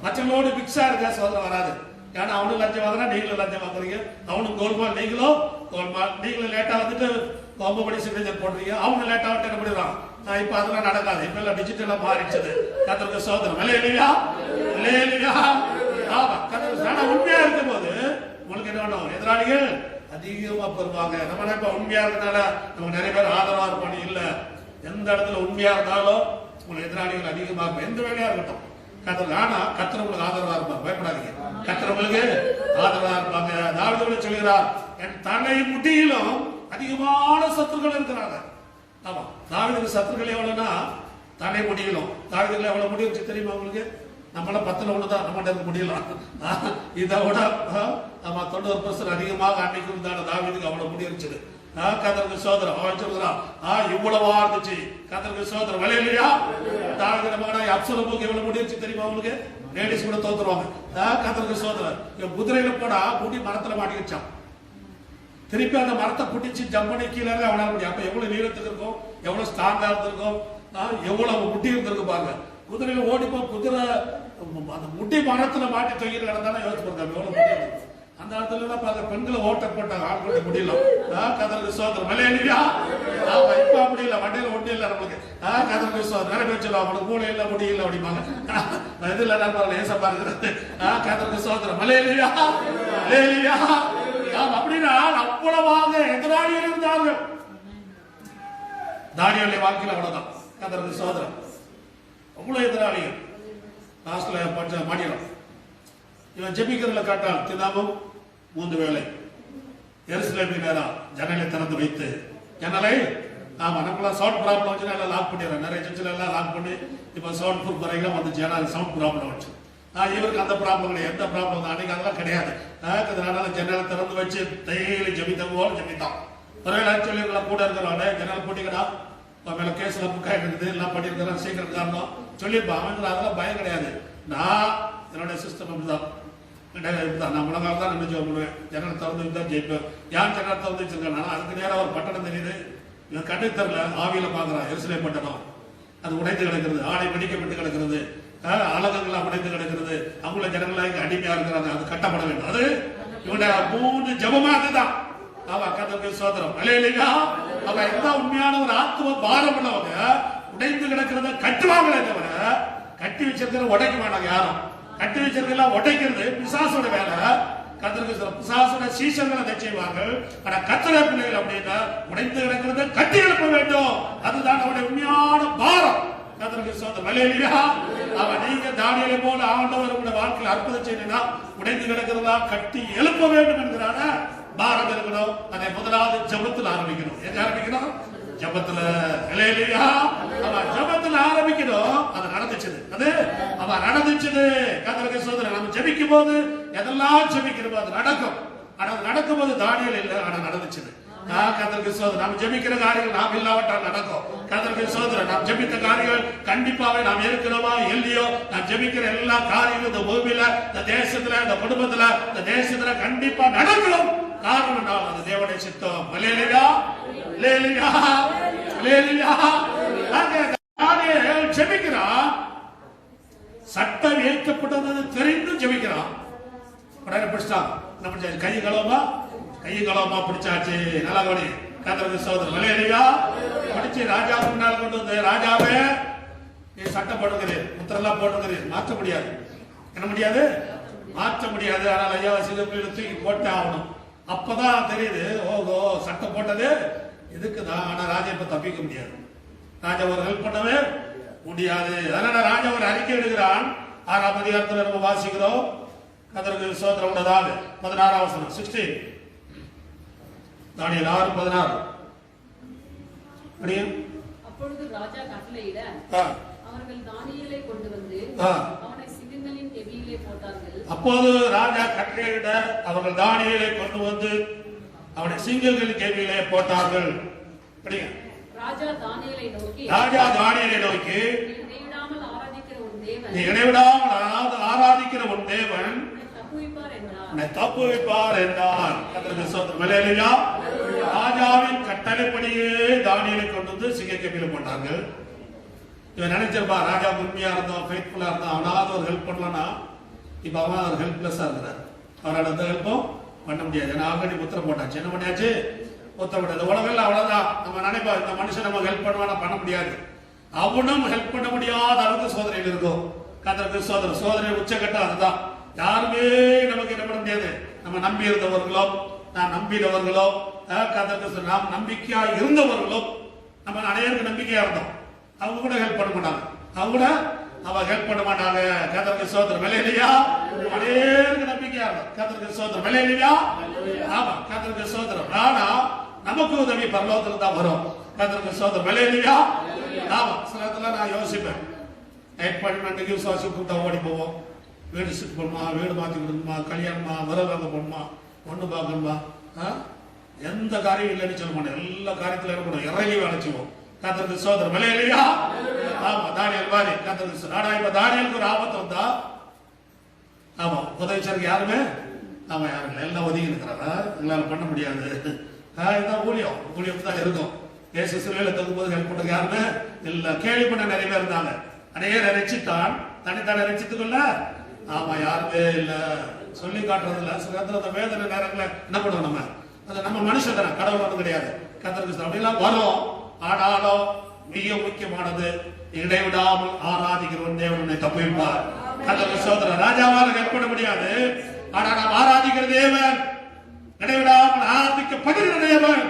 மற்றவங்களோட மிக்ஸா இருக்க சோதனை வராது. ஏன்னா அவனும் லஞ்சம் வாங்குறா, நீங்களும் லஞ்சம் வாங்குறீங்க. அவனும் கோல்மால், நீங்களும் கோல்மால். நீங்களும் லேட்டா வந்துட்டு படி சிக்னேச்சர் போடுறீங்க, அவங்க லேட்டா வந்துட்டு என்ன பண்ணிடுறான். இப்ப அதெல்லாம் நடக்காது. இப்ப எல்லாம் டிஜிட்டலா மாறிடுச்சது. கர்த்தருக்கு ஸ்தோத்திரம். ஹல்லேலூயா. ஹல்லேலூயா. ஆமா, கர்த்தருக்கு உண்மையா இருக்கும் போது உங்களுக்கு என்ன வேணும், எதிராளிகள் அதிகமா பெறுவாங்க. நம்ம இப்ப உண்மையா இருக்கனால நமக்கு நிறைய பேர் ஆதரவா இருப்பாங்க. இல்ல, எந்த இடத்துல உண்மையா இருந்தாலும் உங்களுக்கு எதிராளிகள் அதிகமா இருக்கும். எந்த வேலையா இருக்கட்டும், கர்த்தர். ஆனா கர்த்தர் உங்களுக்கு ஆதரவா இருப்பார், பயப்படாதீங்க. கர்த்தர் உங்களுக்கு ஆதரவா இருப்பாங்க. தாவீது சொல்கிறார், என் தலை முடியிலும் அதிகமான சத்துருக்கள் இருக்கிறாங்க. ஆமா, தாவீதுக்கு சத்துருக்கள் எவ்வளவுனா தலை முடியலும். தாவீதுக்கு எவ்வளவு முடி வச்சு தெரியுமா உங்களுக்கு? நம்மள 10ல் 1 தான் நம்மகிட்ட இருக்க முடியலாம். இதை விட ஆமா 90% அதிகமாக அன்னைக்கு இருந்தான தாவீதுக்கு அவ்வளவு முடி இருந்துச்சு. கர்த்தருக்கு ஸ்தோத்திரம். அவன் சொல்றான், இவ்வளவா இருந்துச்சு. கர்த்தருக்கு ஸ்தோத்திரம். ஹல்லேலூயா. தாவீது மகனா அப்சலோமுக்கு எவ்வளவு முடி இருந்துச்சு தெரியுமா உங்களுக்கு? லேடிஸ் கூட தோத்துருவாங்க. கர்த்தருக்கு ஸ்தோத்திரம். குதிரையில போனா முடி மரத்துல மாட்டிக்கிச்சான். திருப்பி அந்த மரத்தை புட்டிச்சு ஜம்பனி கீழே அவனால முடியும். அப்ப எவ்வளவு நீளத்துக்கு இருக்கும், எவ்வளவு ஸ்ட்ராங்கா இருந்திருக்கும், எவ்வளவு முட்டி இருந்திருக்கு பாருங்க. குதிரையில ஓடிப்போ குதிரை அந்த முட்டி மரத்துல மாட்டி தொங்கிட்டு கிடந்தாலும் யோசிச்சு பாருங்க எவ்வளவு முடியும். அந்த இடத்துல எல்லாம் பாருங்க பெண்களை ஓட்ட போட்டாங்க, ஆண்களுடைய முடியல. கர்த்தருக்கு ஸ்தோத்திரம். ஹல்லேலூயா. இப்ப அப்படி இல்ல, வண்டியில ஒண்ணு இல்ல நம்மளுக்கு. கர்த்தருக்கு ஸ்தோத்திரம். நிறைய பேர் சொல்லுவாங்க அவனுக்கு மூளை இல்ல முடி இல்ல அப்படிம்பாங்க. இதுல பாருங்க ஏசப்பா இருக்கிறது. கர்த்தருக்கு ஸ்தோத்திரம். ஹல்லேலூயா. ஹல்லேலூயா. அப்படின்னா அவ்வளவாக எதிராளிகள் இருந்தார்கள். தானியேலுடைய வாழ்க்கையில் அவ்வளவுதான். கர்த்தருக்கு ஸ்தோத்திரம். அவ்வளவு எதிராளிகள். லாஸ்ட்ல பஞ்ச மாடியம் இவன் ஜெபிக்கிறதுல காட்டால் தினமும் 3 வேளை எருசலேமின் நேரம் ஜன்னலை திறந்து வைத்து ஜன்னலை நம்மளாம் சவுண்ட் ப்ராப்ளம் வச்சு எல்லாம் லாக் பண்ணிடுறோம். நிறைய சர்ச்சில் எல்லாம் லாக் பண்ணி இப்போ சவுண்ட் ப்ரூஃப் வரைக்கும் வந்துச்சு. ஏன்னா சவுண்ட் ப்ராப்ளம் வச்சு இவருக்கு அந்த ப்ராப்ளம் கிடையாது. எந்த ப்ராப்ளம் தான் அன்னைக்கு அதெல்லாம் கிடையாது. அதனால ஜன்னலை திறந்து வச்சு டெய்லி ஜெபித்த போல ஜெபித்தான். ஒருவேளை சொல்லி கூட இருக்கிறவங்க ஜன்னல் போட்டிக்கடா மேல கேஸ்ல புக்கா இருக்குது எல்லாம் பண்ணிருக்கிறான் சீக்கிரம் காரணம் சொல்லியிருப்பான். அவனுக்கு அதெல்லாம் பயம் கிடையாது. நான் என்னுடைய சிஸ்டம் அப்படிதான். நான் முழங்கால தான் நினைச்சு பண்ணுவேன். ஜன்னல் திறந்து தான் ஜெயிப்பேன். யார் ஜன்னல் திறந்து வச்சிருக்கேன். அதுக்கு நேரம் ஒரு பட்டணம் தெரியுது. இவன் கண்ணு தெரியல, ஆவியில பாக்குறான். எருசலேம் பட்டணம் அது உடைந்து கிடக்கிறது, ஆடை பிடிக்கப்பட்டு கிடக்கிறது, அழகங்கள்லாம் உடைந்து கிடக்கிறது. அவங்கள ஜனங்களாக அடிமையா இருக்கிறாங்க. அது கட்டப்பட வேண்டும். அது இவனுடைய 3 ஜபமா அதுதான். அவன் கர்த்தருக்கு ஸ்தோத்திரம். ஹல்லேலூயா. அவன் எந்த உண்மையான ஒரு ஆத்தும பாரம் உள்ளவங்க உடைந்து கிடக்கிறத கட்டுவாங்களே தவிர கட்டி வச்சிருக்கிற உடைக்க மாட்டாங்க யாரும். கட்டி வச்சிருக்கலாம் உடைக்கிறது பிசாசோட வேலை. கர்த்தருக்கு பிசாசோட சீசர்களை அதை செய்வார்கள். ஆனா கர்த்தருடைய பிள்ளைகள் அப்படின்னா உடைந்து கிடக்கிறத கட்டி எழுப்ப வேண்டும். அதுதான் அவருடைய உண்மையான பாரம். கர்த்தருக்கு ஸ்தோத்திரம். ஹல்லேலூயா. அவன் நீங்க தானியேலை போல ஆண்டவர் உங்களுடைய வாழ்க்கையில் அற்புதம் செய்யணும்னா உடைந்து கிடக்கிறதா கட்டி எழுப்ப வேண்டும் என்கிறான பாரம் இருக்கணும். அதை முதலாவது ஜெபத்தில் ஆரம்பிக்கணும். எங்க ஆரம்பிக்கணும்? ஜெபத்துல. ஹல்லேலூயா. அவன் ஜெபத்துல ஆரம்பிக்கணும். அது நடந்துச்சு. அது அவன் நடந்துச்சு. கர்த்தருக்கு ஸ்தோத்திரம். நம்ம ஜெபிக்கும் போது எதெல்லாம் ஜெபிக்கிறோமோ அது நடக்கும். ஆனா நடக்கும் போது தானியேல் இல்லை, ஆனா நடந்துச்சு. கர்த்தருக்கு ஸ்தோத்திரம். நாம் ஜெபிக்கிற காரியங்கள் நாம் இல்லாவிட்டால் நடக்கும். கர்த்தருக்கு ஸ்தோத்திரம். நாம் ஜெபித்த காரியங்கள் கண்டிப்பாவே நாம் இருக்கிறோமா இல்லையோ, நாம் ஜெபிக்கிற எல்லா காரியங்களும் இந்த பூமியில, இந்த தேசத்துல, இந்த குடும்பத்துல, இந்த தேசத்துல கண்டிப்பா நடக்கணும். காரணம் அது தேவனுடைய சித்தம். ஹல்லேலூயா. ஹல்லேலூயா. ஹல்லேலூயா. தானியேல் ஜெபிக்கிறான். சட்டம் ஏற்கப்பட்டது தெரிந்து ஜெபிக்கிறான். உடனே பிடிச்சான். நம்ம கை கலவமா பிடிச்சாச்சு. நல்லா கவனி. கர்த்தருக்கு ஸ்தோத்திரம். ஹல்லேலூயா. பிடிச்சு ராஜா முன்னால் கொண்டு வந்து, ராஜாவே நீ சட்டம் போட்டுக்கிறீர், முத்திரெல்லாம் போட்டுக்கிறீர், மாற்ற முடியாது. என்ன முடியாது? மாற்ற முடியாது. ஆனால் ஐயா சிங்கப்பூரில் தூக்கி போட்டே ஆகணும். அப்பதான் தெரியுது, ஓஹோ சட்டம் போட்டது இதுக்குதான். ஆனா ராஜா இப்ப தப்பிக்க முடியாது. ராஜா ஒரு ஹெல்ப் பண்ணவே முடியாது. அதனால ராஜா ஒரு அறிக்கை எடுக்கிறான். 6ஆம் அதிகாரத்தில் நம்ம வாசிக்கிறோம். கர்த்தருக்கு ஸ்தோத்திரம் உள்ளதாக 16ஆம் வசனம் 16 தானியேல் 6:16. அப்பொழுது ராஜா கட்டளையிட அவர்கள் தானியேலை கொண்டு வந்து அவனை சிங்கங்களின் கெபியிலே போட்டார்கள். அப்போது ராஜா கட்டளையிட அவர்கள் தானியேலை கொண்டு வந்து அவனை சிங்கங்களின் கெபியிலே போட்டார்கள். ராஜா தானியேலை நோக்கி நீ இடைவிடாமல் ஆராதிக்கிற உன் தேவன் தப்புவிப்பார் என்றார். ராஜாவின் கட்டளைப்படியே தானியேலை கொண்டு வந்து சிங்க கெபியில போட்டார்கள். இவன் நினைச்சிருப்பா ராஜா உண்மையா இருந்தான், ஃபெய்த்ஃபுல்லா இருந்தான், அவனாவது ஒரு ஹெல்ப் பண்ணலன்னா இப்ப அவன் ஒரு ஹெல்ப்லெஸ்ஸா இருக்கிறார். அவரால் எந்த ஹெல்ப்பும் பண்ண முடியாது. ஏன்னா ஆல்ரெடி முத்திரம் போட்டாச்சு. என்ன பண்ணியாச்சு? முத்திரம் போட்டாச்சு. உலகில் அவ்வளவுதான். நம்ம நினைப்பா இந்த மனுஷன் நம்ம ஹெல்ப் பண்ணுவானா? பண்ண முடியாது. அவனும் ஹெல்ப் பண்ண முடியாத அளவுக்கு சோதனையில் இருக்கும். கர்த்தருக்கு ஸ்தோத்திரம். சோதனை உச்சகட்டம் அதுதான். யாருமே நமக்கு என்ன பண்ண முடியாது. நம்ம நம்பி இருந்தவர்களோ, நான் நம்பினவர்களோ, கர்த்தருக்கு நாம் நம்பிக்கையா இருந்தவர்களோ, நம்ம அனைவருக்கு நம்பிக்கையா இருந்தோம். அவங்க கூட ஹெல்ப் பண்ண மாட்டாங்க. அவங்க கூட அவ ஹெல்ப் பண்ண மாட்டாங்க. கர்த்தருக்கு ஸ்தோத்திரம். ஹல்லேலூயா. அநேகருக்கு நம்பிக்கையா இருக்கும். கர்த்தருக்கு ஸ்தோத்திரம். ஹல்லேலூயா. ஆமா, கர்த்தருக்கு ஸ்தோத்திரம். ஆனா நமக்கு உதவி பரலோகத்துல தான் வரும். கர்த்தருக்கு ஸ்தோத்திரம். ஹல்லேலூயா. ஆமா, சில நேரத்துல நான் யோசிப்பேன், அப்பாயின்மெண்ட்டுக்கு விசுவாசி கூட்டா ஓடி போவோம். வீடு ஷிஃப்ட் பண்ணுமா, வீடு மாற்றி கொடுக்கணுமா, கல்யாணமா, வரவாங்க போகணுமா, ஒன்று பார்க்கணுமா, எந்த காரியம் இல்லைன்னு சொல்ல மாட்டேன். எல்லா காரியத்திலும் இருக்கணும், இறங்கி வேலைச்சுவோம். கர்த்தருக்கு ஸ்தோத்திரம். ஹல்லேலூயா. ஆமா, தானியேல் மாதிரி கர்த்தருக்கு. ஆனா இப்ப தானியேலுக்கு ஒரு ஆபத்து வந்தா, ஆமா, உதவிச்சருக்கு யாருமே ஆமா யாரும் இல்லை, எல்லாம் ஒதுங்கி இருக்கிறாங்க. எங்களால பண்ண முடியாது. இதுதான் ஊழியம் தான் இருக்கும். இயேசு சிலுவையில தொங்கும்போது ஹெல்ப் பண்றது யாருமே இல்ல. கேள்வி பண்ண நிறைய பேர் இருந்தாங்க. அநேகரை ரட்சித்தான், தனித்தானே ரட்சித்துக்கொள்ள ஆமா யாருமே இல்ல. சொல்லி காட்டுறது இல்ல. சில நேரத்துல அந்த வேதனை நேரங்களை என்ன பண்ணுவோம் நம்ம, அது நம்ம மனுஷன் தானே, கடவுள் ஒன்றும் கிடையாது. கர்த்தருக்கு அப்படிலாம் வரும். ஆனாலும் மிக முக்கியமானது, இடைவிடாமல் ஆராதிக்கிறவன் தேவன் உன்னை தப்புவிப்பார். கர்த்தருக்கு ஸ்தோத்திரம். ராஜாவால ஹெல்ப் பண்ண முடியாது. ஆனா நாம் ஆராதிக்கிற தேவன், இடைவிடாமல் ஆராதிக்கப்படுகிற தேவன்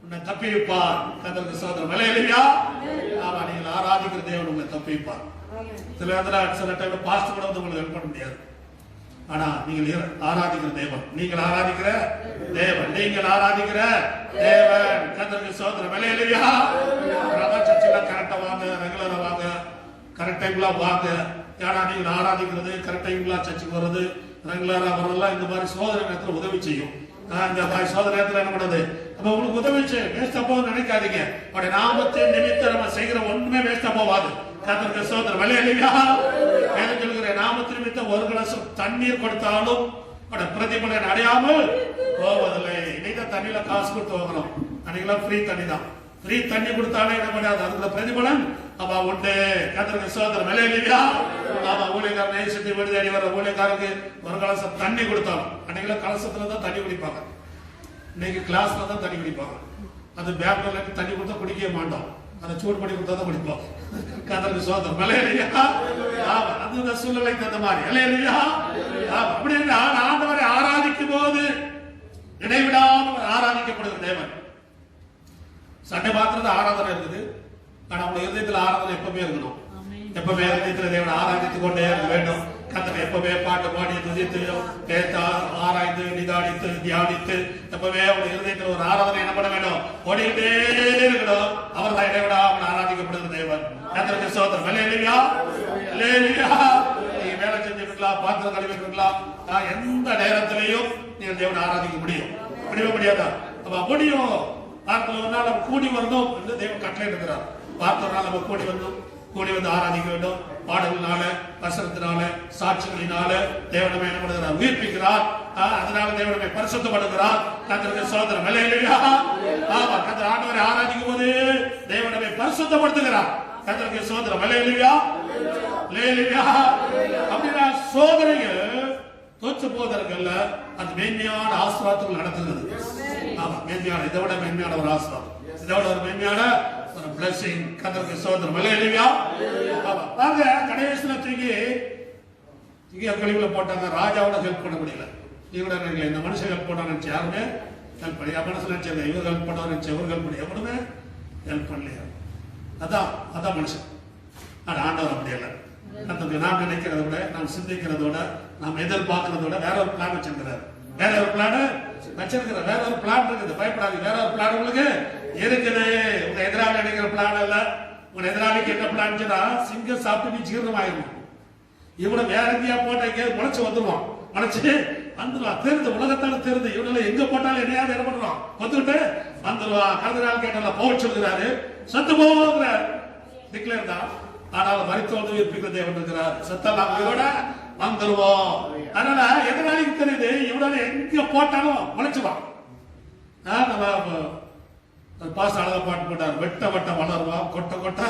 உன்னை தப்புவிப்பார். கர்த்தருக்கு ஸ்தோத்திரம். ஹல்லேலூயா. ஆமா, நீங்கள் ஆராதிக்கிற தேவன் உங்களை தப்புவிப்பார். சில டைம் பாஸ்ட் கூட வந்து உங்களுக்கு ஹெல்ப் பண்ண முடியாது. ஆனா நீங்கள் ஆராதிக்கிற தேவன், நீங்கள் ஆராதிக்கிற தேவன், நீங்கள் ஆராதிக்கிற தேவன். கர்த்தருக்கு ஸ்தோத்திரம். ஹல்லேலூயா. சர்ச்சில் கரெக்டா வாங்க, ரெகுலரா வாங்க, கரெக்ட் டைம்ல வாங்க. ஏன்னா நீங்கள் ஆராதிக்கிறது, கரெக்ட் டைம்ல சர்ச்சுக்கு வர்றது, ரெகுலரா வரலாம், இந்த மாதிரி சோதனை நேரத்தில் உதவி செய்யும். இந்த மாதிரி சோதனை நேரத்தில் என்ன பண்ணுறது, அப்ப உங்களுக்கு உதவி செய்யும். வேஸ்டா போக நினைக்காதீங்க. அவருடைய நாமத்தை நிமித்தம் நம்ம செய்கிற ஒண்ணுமே வேஸ்டா போவாது. கர்த்தருக்கு ஸ்தோத்திரம். ஹல்லேலூயா. வேதம் சொல்கிற நாமத்தை நிமித்தம் ஒரு கிளாஸ் தண்ணீர் கொடுத்தாலும் பிரதிபலன் அடையாமல் போவதில்லை. இன்னைக்கு தண்ணியில காசு கொடுத்து வாங்கணும், அன்னைக்கெல்லாம் ஃப்ரீ தண்ணி தான். ஃப்ரீ தண்ணி கொடுத்தாலே என்ன பண்ணாது, அதுக்கு பிரதிபலன் அவ உண்டு. கர்த்தருக்கு ஸ்தோத்திரம். ஹல்லேலூயா. ஆமா, ஊழியக்காரன் நேசித்து வீடு தேடி வர ஊழியக்காரருக்கு ஒரு கலசம் தண்ணி கொடுத்தாலும், அன்னைக்கெல்லாம் கலசத்துல தான் தண்ணி குடிப்பாங்க, இன்னைக்கு கிளாஸ்ல தான் தண்ணி குடிப்பாங்க. அது பேப்பர்ல தண்ணி கொடுத்தா குடிக்கவே மாட்டோம், அதை சூடு பண்ணி கொடுத்தா தான் குடிப்போம். கர்த்தருக்கு ஸ்தோத்திரம். ஹல்லேலூயா. ஆமா, அந்த சூழ்நிலை தகுந்த மாதிரி. ஹல்லேலூயா. ஆமா, அப்படி ஆண்டவரை ஆராதிக்கும் போது இடைவிடாமல் ஆராதிக்கப்படுகிற தேவன். சண்டை மாத்திரது ஆராதனை இருக்குது. ஆனா உங்க இதயத்தில் ஆராதனை எப்பவுமே இருக்கணும். எப்பவுமே இதயத்தில் தேவனை ஆராதித்துக் கொண்டே இருக்க வேண்டும். கர்த்தரை எப்பவுமே பாட்டு பாடி துதித்து ஆராய்ந்து நிதானித்து தியானித்து எப்பவுமே உங்க இதயத்தில் ஒரு ஆராதனை என்ன பண்ண வேண்டும், ஓடிக்கிட்டே இருக்கணும். அவர் தான் இடைவிடாமல் ஆராதிக்கப்படுகிற தேவன். கர்த்தருக்கு ஸ்தோத்திரம். ஹல்லேலூயா. ஹல்லேலூயா. நீங்க வேலை செஞ்சுட்டு இருக்கலாம், பாத்திரம் கழுவிட்டு இருக்கலாம், எந்த நேரத்திலையும் நீங்க தேவனை ஆராதிக்க முடியும். முடியவே முடியாதா? அப்ப முடியும். வாரத்தில் ஒரு நாள் நம்ம கூடி வரணும் என்று தேவன் கட்டளை இருக்கிறார். வாரத்தில் ஒரு நாள் நம்ம கூடி வந்து ஆராதிக்க வேண்டும். பாடல்களால, வசனத்தினால, சாட்சிகளினால தேவனமே என்ன பண்ணுகிறார், உயிர்ப்பிக்கிறார். அதனால தேவனமே பரிசுத்தப்படுகிறார். கர்த்தருக்கு ஸ்தோத்திரம். ஹல்லேலூயா. ஆமா, கர்த்தர் ஆண்டவரை ஆராதிக்கும் போது தேவனமே பரிசுத்தப்படுத்துகிறார். கர்த்தருக்கு ஸ்தோத்திரம். ஹல்லேலூயா. ஹல்லேலூயா. அப்படின்னா சோதனைகள் தோற்று போவதற்கல்ல, அது மேன்மையான ஆசீர்வாதங்கள் நடத்துகிறது. ஆமா, மேன்மையான, இதை விட மேன்மையான ஒரு ஆசீர்வாதம், இதை விட ஒரு மேன்மையான ஒரு பிளஸிங். கர்த்தருக்கு ஸ்தோத்திரம். ஹல்லேலூயா. ஆமா, வாங்க கடைசியில தூக்கி கழிவுல போட்டாங்க. ராஜாவோட ஹெல்ப் பண்ண முடியல. இவங்க நினைக்கல, இந்த மனுஷன் ஹெல்ப் பண்ண நினைச்சு யாருமே ஹெல்ப் பண்ணி மனசுல நினைச்சாங்க, இவர் ஹெல்ப் பண்ண நினைச்சு இவர் ஹெல்ப் பண்ணி எவனுமே ஹெல்ப் பண்ணலையா. அதான் மனுஷன். ஆனா ஆண்டவர் அப்படி இல்லை. நாம் நினைக்கிறத விட, நாம் சிந்திக்கிறதோட, நாம் எதிர்பார்க்கிறதோட வேற ஒரு பிளான் வச்சிருக்கிறார். வேற ஒரு பிளான் வச்சிருக்கிற, வேற ஒரு பிளான் இருக்குது. பயப்படாது, வேற ஒரு பிளான் உங்களுக்கு இருக்குது. உங்க எதிராளி நினைக்கிற பிளான் அல்ல. உங்க எதிராளிக்கு என்ன பிளான், சிங்கம் சாப்பிட்டு நீ ஜீரணமாயிரும். இவனை வேற எங்கேயா போட்ட எங்கேயாவது முளைச்சு வந்துருவான், முளைச்சு வந்துருவான். தெரிந்து உலகத்தால தெரிந்து இவனை எங்க போட்டாலும் என்னையாவது என்ன பண்ணுவான், வந்துட்டு வந்துருவான். கடந்த நாள் கேட்டால போக சொல்லுகிறாரு, சத்து போகிற டிக்ளேர் தான். ஆனால் மரித்தோடு உயிர்ப்பிக்கிற தேவன் இருக்கிறார். சத்தெல்லாம் உயிரோட வந்துருவோம். அதனால எதிராளிக்கு தெரியுது, இவனால எங்க போட்டாலும் முளைச்சுவான். நம்ம பாச அழகா பாட்டு போட்டார், வெட்ட வெட்ட வளருவான், கொட்ட கொட்ட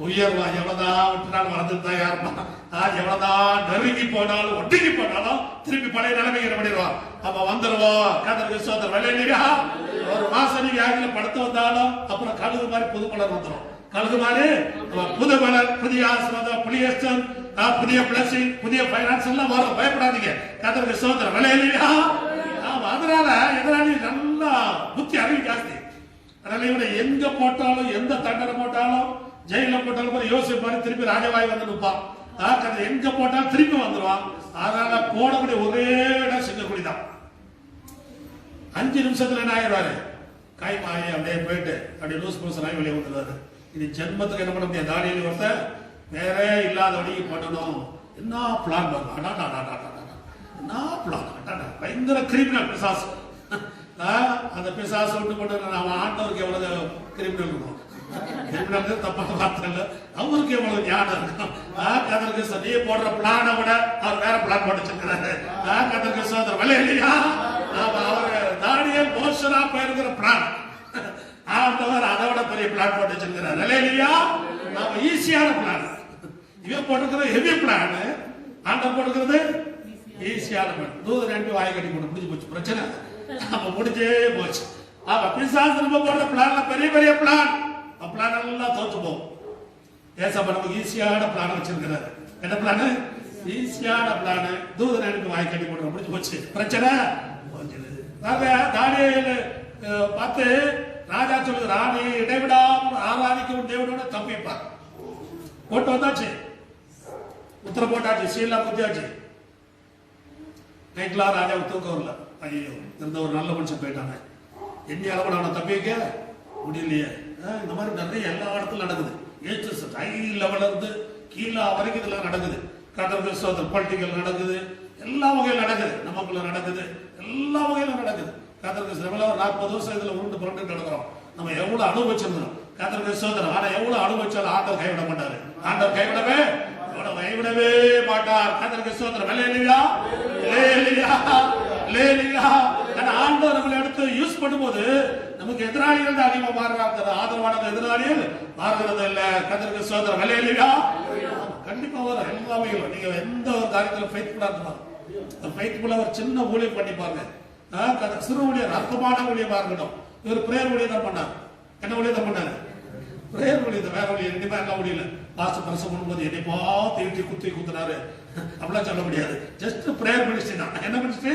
உயர்வான். எவ்வளவுதான் விட்டுனாலும் வளர்ந்துதான் யாருப்பான். எவ்வளவுதான் நெருங்கி போனாலும் ஒட்டுங்கி போனாலும் திருப்பி பழைய நிலைமைக்கு பண்ணிடுவான். அப்ப வந்துருவோம். கர்த்தருக்கு ஸ்தோத்திரம். ஹல்லேலூயா. ஒரு மாசம் நீங்க யாருல படுத்து வந்தாலும் அப்புறம் கழுகு மாதிரி புது மலர் வந்துடும். கழுகு மாதிரி புது மலர், புதிய ஆசீர்வாதம், புதிய புதிய பிளஸிங், புதிய பைனான்ஸ் எல்லாம் வரும். பயப்படாதீங்க. கர்த்தருக்கு ஸ்தோத்திரம். ஹல்லேலூயா. ஆமா, அதனால எதிராளி நல்லா புத்தி அறிவு ஜாஸ்தி. அதனால இவனை எங்க போட்டாலும், எந்த தண்டனை போட்டாலும் ஜெயில போட்டாலும் கூட யோசிப்பாரு, திருப்பி ராஜாவாய் வந்து நிற்பான். எங்க போட்டாலும் திருப்பி வந்துருவான். அதனால போடக்கூடிய ஒரே இடம் சிங்கக்குடி தான். 5 நிமிஷத்துல என்ன ஆயிடுவாரு, காய்மாயி அப்படியே போயிட்டு அப்படியே லூஸ் புதுசனாய் வெளியே வந்துடுவாரு. இது ஜென்மத்துக்கு என்ன பண்ண முடியாது. தானியேல் ஒருத்தர் வேற இல்லாதபடி பண்ணணும். என்ன பிளான் பண்ணுவாங்க, என்ன பிளான், பயங்கர கிரிமினல் பிசாசு. அந்த பிசாசு விட்டு போட்டு நம்ம ஆண்டவருக்கு எவ்வளவு கிரிமினல் இருக்கும், கிரிமினல் தப்பான வார்த்தை இல்லை, அவருக்கு எவ்வளவு ஞானம் இருக்கும். கதருக்கு நீ போடுற பிளானை விட அவர் வேற பிளான் போட்டு வச்சிருக்கிறாரு. கதருக்கு சோதரம் இல்லையா, அவர் தானியேல் மோசனா போயிருக்கிற பிளான் ஆண்டவர் அதை விட பெரிய பிளான் போட்டு வச்சிருக்கிறார். இல்லையா, நாம ஈஸியான பிளான், இவன் போட்டுக்கிற ஹெவி பிளான், ஆண்டவர் போட்டுக்கிறது ஈஸியான பிளான். தூதர் ரெண்டு வாயை கட்டி போட்டு முடிஞ்சு போச்சு பிரச்சனை, அப்ப முடிஞ்சே போச்சு. அப்ப பிசாசு நம்ம போடுற பிளான்ல பெரிய பெரிய பிளான், பிளான் எல்லாம் தோற்று போகும். ஏசப்பா நமக்கு ஈஸியான பிளான் வச்சிருக்கிறாரு. என்ன பிளான்? ஈஸியான பிளான். தூதர் ரெண்டு வாயை கட்டி போட்டு முடிஞ்சு போச்சு பிரச்சனை. தானியேல் பார்த்து ராஜா சொல்லுகிறான், நீ இடைவிடாமல் ஆராதிக்கும் தேவனோட தப்பிப்பார். போட்டு வந்தாச்சு, உத்தர போட்டாச்சு, சீலா குத்தியாச்சு. நைட்லாம் ராஜா தூக்கம் வரல. ஐயோ, இருந்த ஒரு நல்ல மனுஷன் போயிட்டாங்க, எந்த அளவு அவனை தப்பி வைக்க முடியலையே. இந்த மாதிரி நிறைய எல்லா இடத்துல நடக்குது. ஏற்று ஹை லெவல்ல இருந்து கீழே வரைக்கும் இதெல்லாம் நடக்குது. கட்டத்தில் பொலிட்டிக்கல் நடக்குது, எல்லா வகையிலும் நடக்குது, நமக்குள்ள நடக்குது, எல்லா வகையிலும் நடக்குது. கத்தருக்கு 40 வருஷம் இதுல உருண்டு புரண்டு நடக்கிறோம். நம்ம எவ்வளவு அனுபவிச்சிருந்தோம் கத்தருக்கு சோதரம். ஆனா எவ்வளவு அனுபவிச்சாலும் ஆண்டவர் கைவிட மாட்டாரு. ஆண்டவர் கைவிடவே மாட்டார். கத்தருக்கு சோதரம். ஆண்டவர் நம்மளை எடுத்து யூஸ் பண்ணும்போது நமக்கு எதிராளிகள் தான் அதிகமா மாறுறாங்க. ஆதரவான எதிராளிகள் மாறுகிறது இல்ல. கத்தருக்கு சோதரம். இல்லையா, கண்டிப்பா வரும் எல்லா வகையிலும். நீங்க எந்த ஒரு காரியத்துல ஃபெய்த்ஃபுல்லா இருக்கணும். ஃபெய்த்ஃபுல்லா ஒரு சின்ன ஊழியம் பண்ணிப்பாங்க. சிறு ஊழியர், அர்த்தமான ஊழியமா இருக்கட்டும். இவர் பிரேயர் ஊழியம் பண்ணார். என்ன ஊழியம் பண்ணாரு? பிரேயர் ஊழியம். வேற ஊழியம் ரெண்டுமே எல்லாம் ஊழியல. பாஸ்டர் பிரசம் பண்ணும்போது என்னை பார்த்து குத்தி குத்துனாரு அப்படிலாம் சொல்ல முடியாது. ஜஸ்ட் பிரேயர் மினிஸ்ட்ரி தான். என்ன மினிஸ்ட்ரி?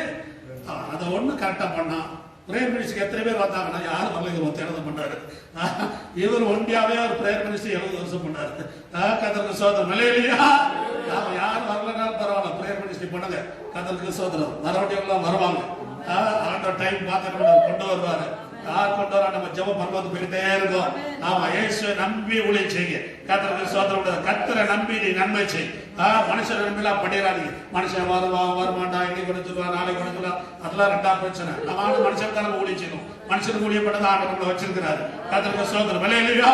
அதை ஒண்ணு கரெக்டா பண்ணா. பிரேயர் மினிஸ்ட்ரிக்கு எத்தனை பேர் வந்தாங்கன்னா யாரும் வரல. ஒருத்தர் பண்ணாரு. இவர் ஒண்டியாவே ஒரு பிரேயர் மினிஸ்ட்ரி 70 வருஷம் பண்ணாரு. கத்தருக்கு சோதரம். இல்லையா, யாரும் வரலனாலும் பரவாயில்ல, பிரேயர் மினிஸ்ட்ரி பண்ணுங்க. கத்தருக்கு சோதரம். வரவண்டியெல்லாம் வருவாங்க. ஆண்டவர் டைம் பார்த்து கொண்டு வருவாரு. யார் கொண்டு வர நம்ம ஜெபம் பரவாது போயிட்டே இருக்கோம். ஆமா, இயேசுவை நம்பி ஊழியம் செய்யுங்க. கர்த்தருக்கு சோதரம். கர்த்தரை நம்பி நீ நன்மை செய். மனுஷன் நம்பிலாம் பண்ணிடாதீங்க. மனுஷன் வருமாண்டா, இன்னைக்கு கொடுத்துருவா, நாளைக்கு கொடுத்துருவா, அதெல்லாம் 2ஆம் பிரச்சனை. நம்ம மனுஷன் தான் நம்ம ஊழியம் செய்யணும். மனுஷனுக்கு ஊழியம் பண்ணதான் ஆண்டவர் நம்மளை வச்சிருக்கிறாரு. கர்த்தருக்கு சோதரம். இல்லையா,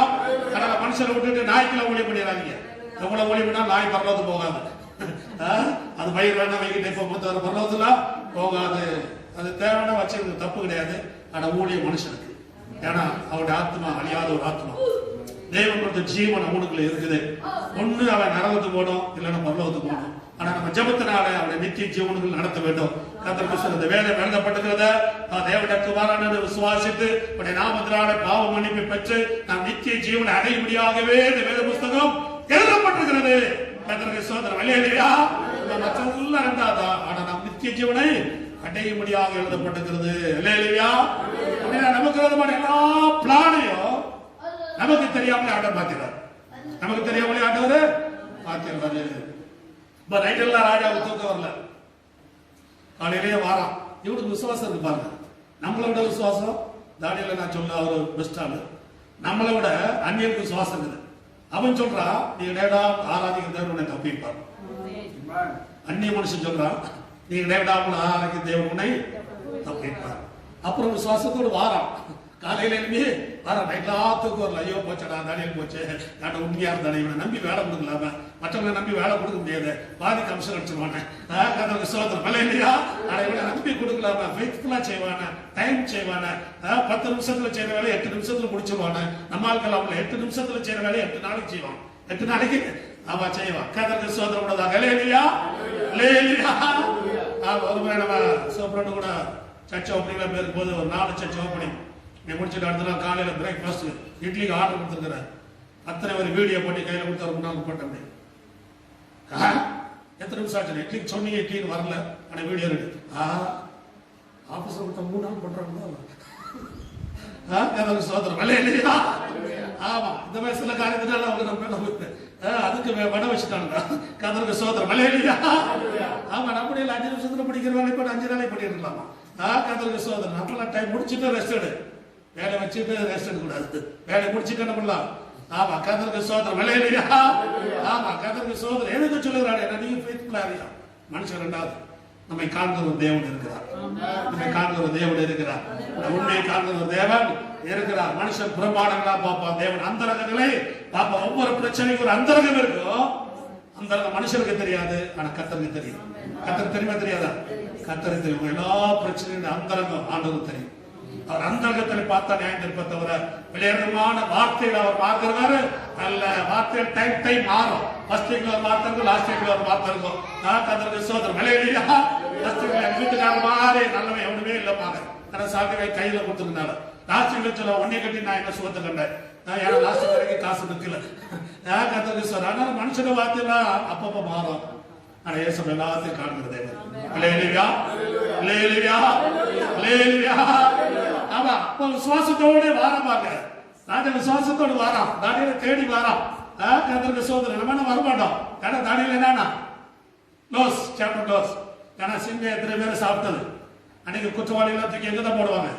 அதனால மனுஷனை விட்டுட்டு நாய்க்குள்ள ஊழியம் பண்ணிடாதீங்க. எவ்வளவு ஊழியம் பண்ணா நாய் பரவாது போகாது. அது பயிர் வேணா வைக்கிட்டு இப்ப மொத்த பரவாதுல போகாது. அது தேவையான வச்சிருக்க தப்பு கிடையாது. ஆனா ஊழிய மனுஷனுக்கு, ஏன்னா அவருடைய ஆத்மா அழியாத ஒரு ஆத்மா. தேவன் கொடுத்த ஜீவன் அவனுக்குள்ள இருக்குது. ஒண்ணு அவன் நரகத்துக்கு போடும், இல்லைன்னா பரலோகத்துக்கு போடும். ஆனா நம்ம ஜெபத்தினால அவனை நித்திய ஜீவனுக்கு நடத்த வேண்டும். கர்த்தருக்கு சொன்ன வேலை எழுதப்பட்டிருக்கிறத தேவனுக்கு வாரான விசுவாசித்து உடைய நாமத்தினால பாவ மன்னிப்பை பெற்று நாம் நித்திய ஜீவனை அடையும்படியாகவே இந்த வேத புஸ்தகம் எழுதப்பட்டிருக்கிறது. கர்த்தருக்கு சோதரம். இல்லையா, மற்றெல்லாம் இருந்தாதா, ஆனா நாம் நித்திய ஜீவனை அடையும்படியாக எழுதப்பட்டிருக்கிறது. இல்லையா, நமக்கு எல்லா பிளானையும் நமக்கு தெரியாமலே ஆண்டவர் மாத்திடுறார். நமக்கு தெரியாமலே ஆண்டவர் மாத்திடுறாரு. இப்ப நைட் எல்லாம் ராஜாவுக்கு தூக்கம் வரல, காலையிலேயே வாரான். இவனுக்கு விசுவாசம் இருக்கு பாருங்க. நம்மளை விட விசுவாசம் தானியேல் நான் சொல்ல அவரு பெஸ்ட் ஆளு. நம்மளை விட அந்நியனுக்கு விசுவாசம் இருக்குது. அவன் சொல்றா, நீ நேடா ஆராதிக்க தேவனை தப்பிப்பார். அந்நிய மனுஷன் சொல்றான், நீ நேடாமல் ஆராதிக்க தேவனை தப்பிப்பார். அப்புறம் விசுவாசத்தோடு வாரான். காலையில எழுப்பி வாரான். எல்லாத்துக்கும் வரல. ஐயோ போச்சடா, தானியேல் போச்சு, நான் உண்மையா இருந்தானே, இவனை நம்பி வேலை கொடுக்கலாம, மற்றவங்களை நம்பி வேலை கொடுக்க முடியாது, பாதி கமிஷன் அடிச்சிருவானே. கர்த்தருக்கு சோதரம். இல்லையா, இவனை நம்பி கொடுக்கலாம, ஃபெய்த்ஃபுல்லா செய்வானே, டைம் செய்வானே. 10 நிமிஷத்துல செய்யற வேலை 8 நிமிஷத்துல முடிச்சிருவானே. நம்ம ஆட்கள் அவங்களை 8 நிமிஷத்துல செய்யற வேலை 8 நாளைக்கு செய்வான். 8 நாளைக்கு அவ செய்வான். கர்த்தருக்கு சோதரம் உள்ளதாக. இல்லையா, ஒரு முறை நம்ம சோப்ரண்டு கூட சர்ச் ஓப்பனிங்ல பேருக்கு போது ஒரு 4 சர்ச் ஓப்பனிங் நீ முடிச்சுட்டு அடுத்த நாள் காலையில பிரேக்ஃபாஸ்ட் இட்லிக்கு ஆர்டர் கொடுத்துருக்கிறேன். அத்தனை ஒரு வீடியோ போட்டு கையில கொடுத்து ஒரு நாள் போட்ட முடியும். எத்தனை நிமிஷம் ஆச்சு இட்லிக்கு சொன்னீங்க, இட்லின்னு வரல, ஆனா வீடியோ இருக்கு. ஆபீஸ்ல கொடுத்த 3 நாள் பண்றாங்க. கர்த்தருக்கு ஸ்தோத்திரம். அல்லேலூயா. ஆமா, இந்த மாதிரி சில காரியத்தினால அவங்க நம்ம அதுக்கு விட வச்சுட்டாங்க. கர்த்தருக்கு ஸ்தோத்திரம். அல்லேலூயா. ஆமா, நம்முடைய 5 நிமிஷத்துல படிக்கிற வேலை கூட 5 நாளைக்கு பண்ணிடலாமா? கர்த்தருக்கு ஸ்தோத்திரம். நம்மளாம் டைம் முடிச்சுட்டு ரெஸ்ட் எடு, வேலை வச்சுட்டு ரெஸ்ட் எடுக்க கூடாது. வேலை முடிச்சுட்டு என்ன பண்ணலாம்? ஆமா, கர்த்தருக்கு ஸ்தோத்திரம். அல்லேலூயா. ஆமா, கர்த்தருக்கு ஸ்தோத்திரம். எதுக்கு சொல்லுகிறாரு? நீங்க ஃபெய்த்ஃபுல்லா இருங்க. மனுஷன் ரெண்டாவது நம்மை காண்கிற ஒரு தேவன் இருக்கிறார். நம்மை காண்கிற ஒரு தேவன் இருக்கிறார். உண்மையை காண்கிற ஒரு தேவன் இருக்கிறார். மனுஷன் புறம்பாடுகளா பார்ப்பான், தேவன் அந்தரகங்களை பார்ப்பான். ஒவ்வொரு பிரச்சனைக்கும் ஒரு அந்தரகம் இருக்கும். அந்தரகம் மனுஷனுக்கு தெரியாது, ஆனா கர்த்தருக்கு தெரியும். கர்த்தருக்கு தெரியுமா தெரியாதா? கர்த்தருக்கு தெரியும். எல்லா பிரச்சனையும் அந்தரகம் ஆண்டவருக்கு தெரியும். அவர் அந்தரகத்தில் பார்த்தா நியாயம் இருப்பதை தவிர வெளியேறமான வார்த்தைகள் அவர் பார்க்கிறவாரு அல்ல. வார்த்தைகள் டைம் மாறும். ஃபர்ஸ்ட் வீக்ல ஒரு வார்த்தை இருக்கும், லாஸ்ட் வீக்ல ஒரு வார்த்தை இருக்கும். கர்த்தருக்கு ஸ்தோத்திரம். அல்லேலூயா. ஃபர்ஸ்ட் வீக்ல எங்க வீட்டுக்கார மாதிரி நல்லவன் எவனுமே இல்லப்பாங்க. ஆனா சாப்பிட்டு கையில கொடுத்துருந்தாங்க. லாஸ்ட் வீக்ல சொல்ல உன்னை கட்டி நான் என்ன சுகத்தை கண்டேன். ஏன்னா லாஸ்ட் வரைக்கும் காசு நிற்கல. கர்த்தருக்கு ஸ்தோத்திரம். அதனால மனுஷன வார்த்தையெல்லாம் அப்பப்ப மாறும். ஆனா இயேசு எல்லாத்தையும் காண்கிறது. அல்லேலூயா. அல்லேலூயா. அல்லேலூயா. ஆமா, அப்ப விசுவாசத்தோடு வாரமாங்க. நாங்க விசுவாசத்தோடு வாரம், தானியேலை தேடி வாரம். கர்த்தருக்கு ஸ்தோத்திரம். நம்ம வரமாட்டோம். ஏன்னா தானியேல் என்னன்னா லோஸ் சாப்டர் லோஸ். ஏன்னா சிங்கம் எத்தனை பேரை சாப்பிட்டது. அன்னைக்கு குற்றவாளிகளை தூக்கி எங்கதான் போடுவாங்க?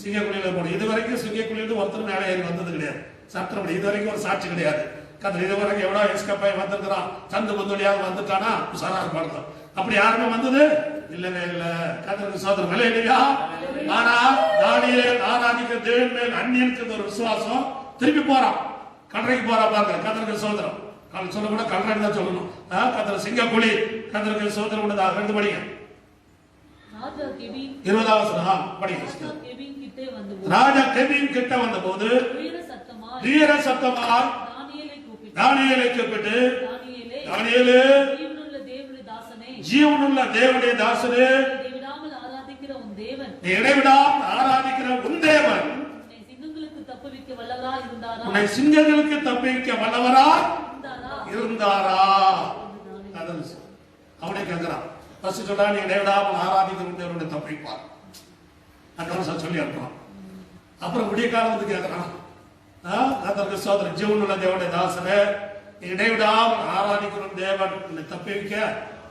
சிங்கக்குழியில போடும். இது வரைக்கும் சிங்கக்குழியில ஒருத்தர் மேலே ஏறி வந்தது கிடையாது. சத்திரம் இது வரைக்கும் ஒரு சாட்சி கிடையாது. கர்த்தர் இது வரைக்கும் எவ்வளவு எஸ்கப்பாய் வந்திருக்கிறான், சந்து பந்துலியாவது வந்துட்டானா உசாரா இருப்பாங்க. அப்படி யாருமே வந்தது இல்லவே இல்ல. கர்த்தருக்கு ஸ்தோத்திரம். அல்லேலூயா. ஆனா தானியேல் ஆராதிக்கிற தேவன் மேல் அந்நியனுக்கு ஒரு விசுவாசம். திருப்பி போறான், கல்லறைக்கு போறா பாருங்க. கர்த்தருக்கு ஸ்தோத்திரம். சொல்ல கூட கல்லறை தான் சொல்லணும். கர்த்தர் சிங்கக்குழி. கர்த்தருக்கு ஸ்தோத்திரம். 2 படிங்க. 20வது வசனம் படிங்க. ராஜா கெபின் கிட்ட வந்தபோது வீர சத்தமாய் தானியேலை கூப்பிட்டு, தானியேலே, ஜீவனுள்ள தேவனுடைய தாசனே, நீ இடைவிடாமல் ஆராதிக்கிற உன் தேவன் உன்னை சிங்கங்களுக்கு தப்புவிக்க வல்லவரா இருந்தாரா? அவனே கேட்கிறான். ஃபர்ஸ்ட் சொல்றா, நீ இடைவிடாமல் ஆராதிக்கிற உன் தேவனுடைய தப்புவிப்பார். அந்த சொல்லி அனுப்புறான். அப்புறம் விடிய காலம் வந்து கேட்கிறான். கர்த்தருக்கு ஸ்தோத்திரம். ஜீவனுள்ள தேவனுடைய தாசனே, இடைவிடாமல் ஆராதிக்கிற தேவன் உன்னை தப்புவிக்க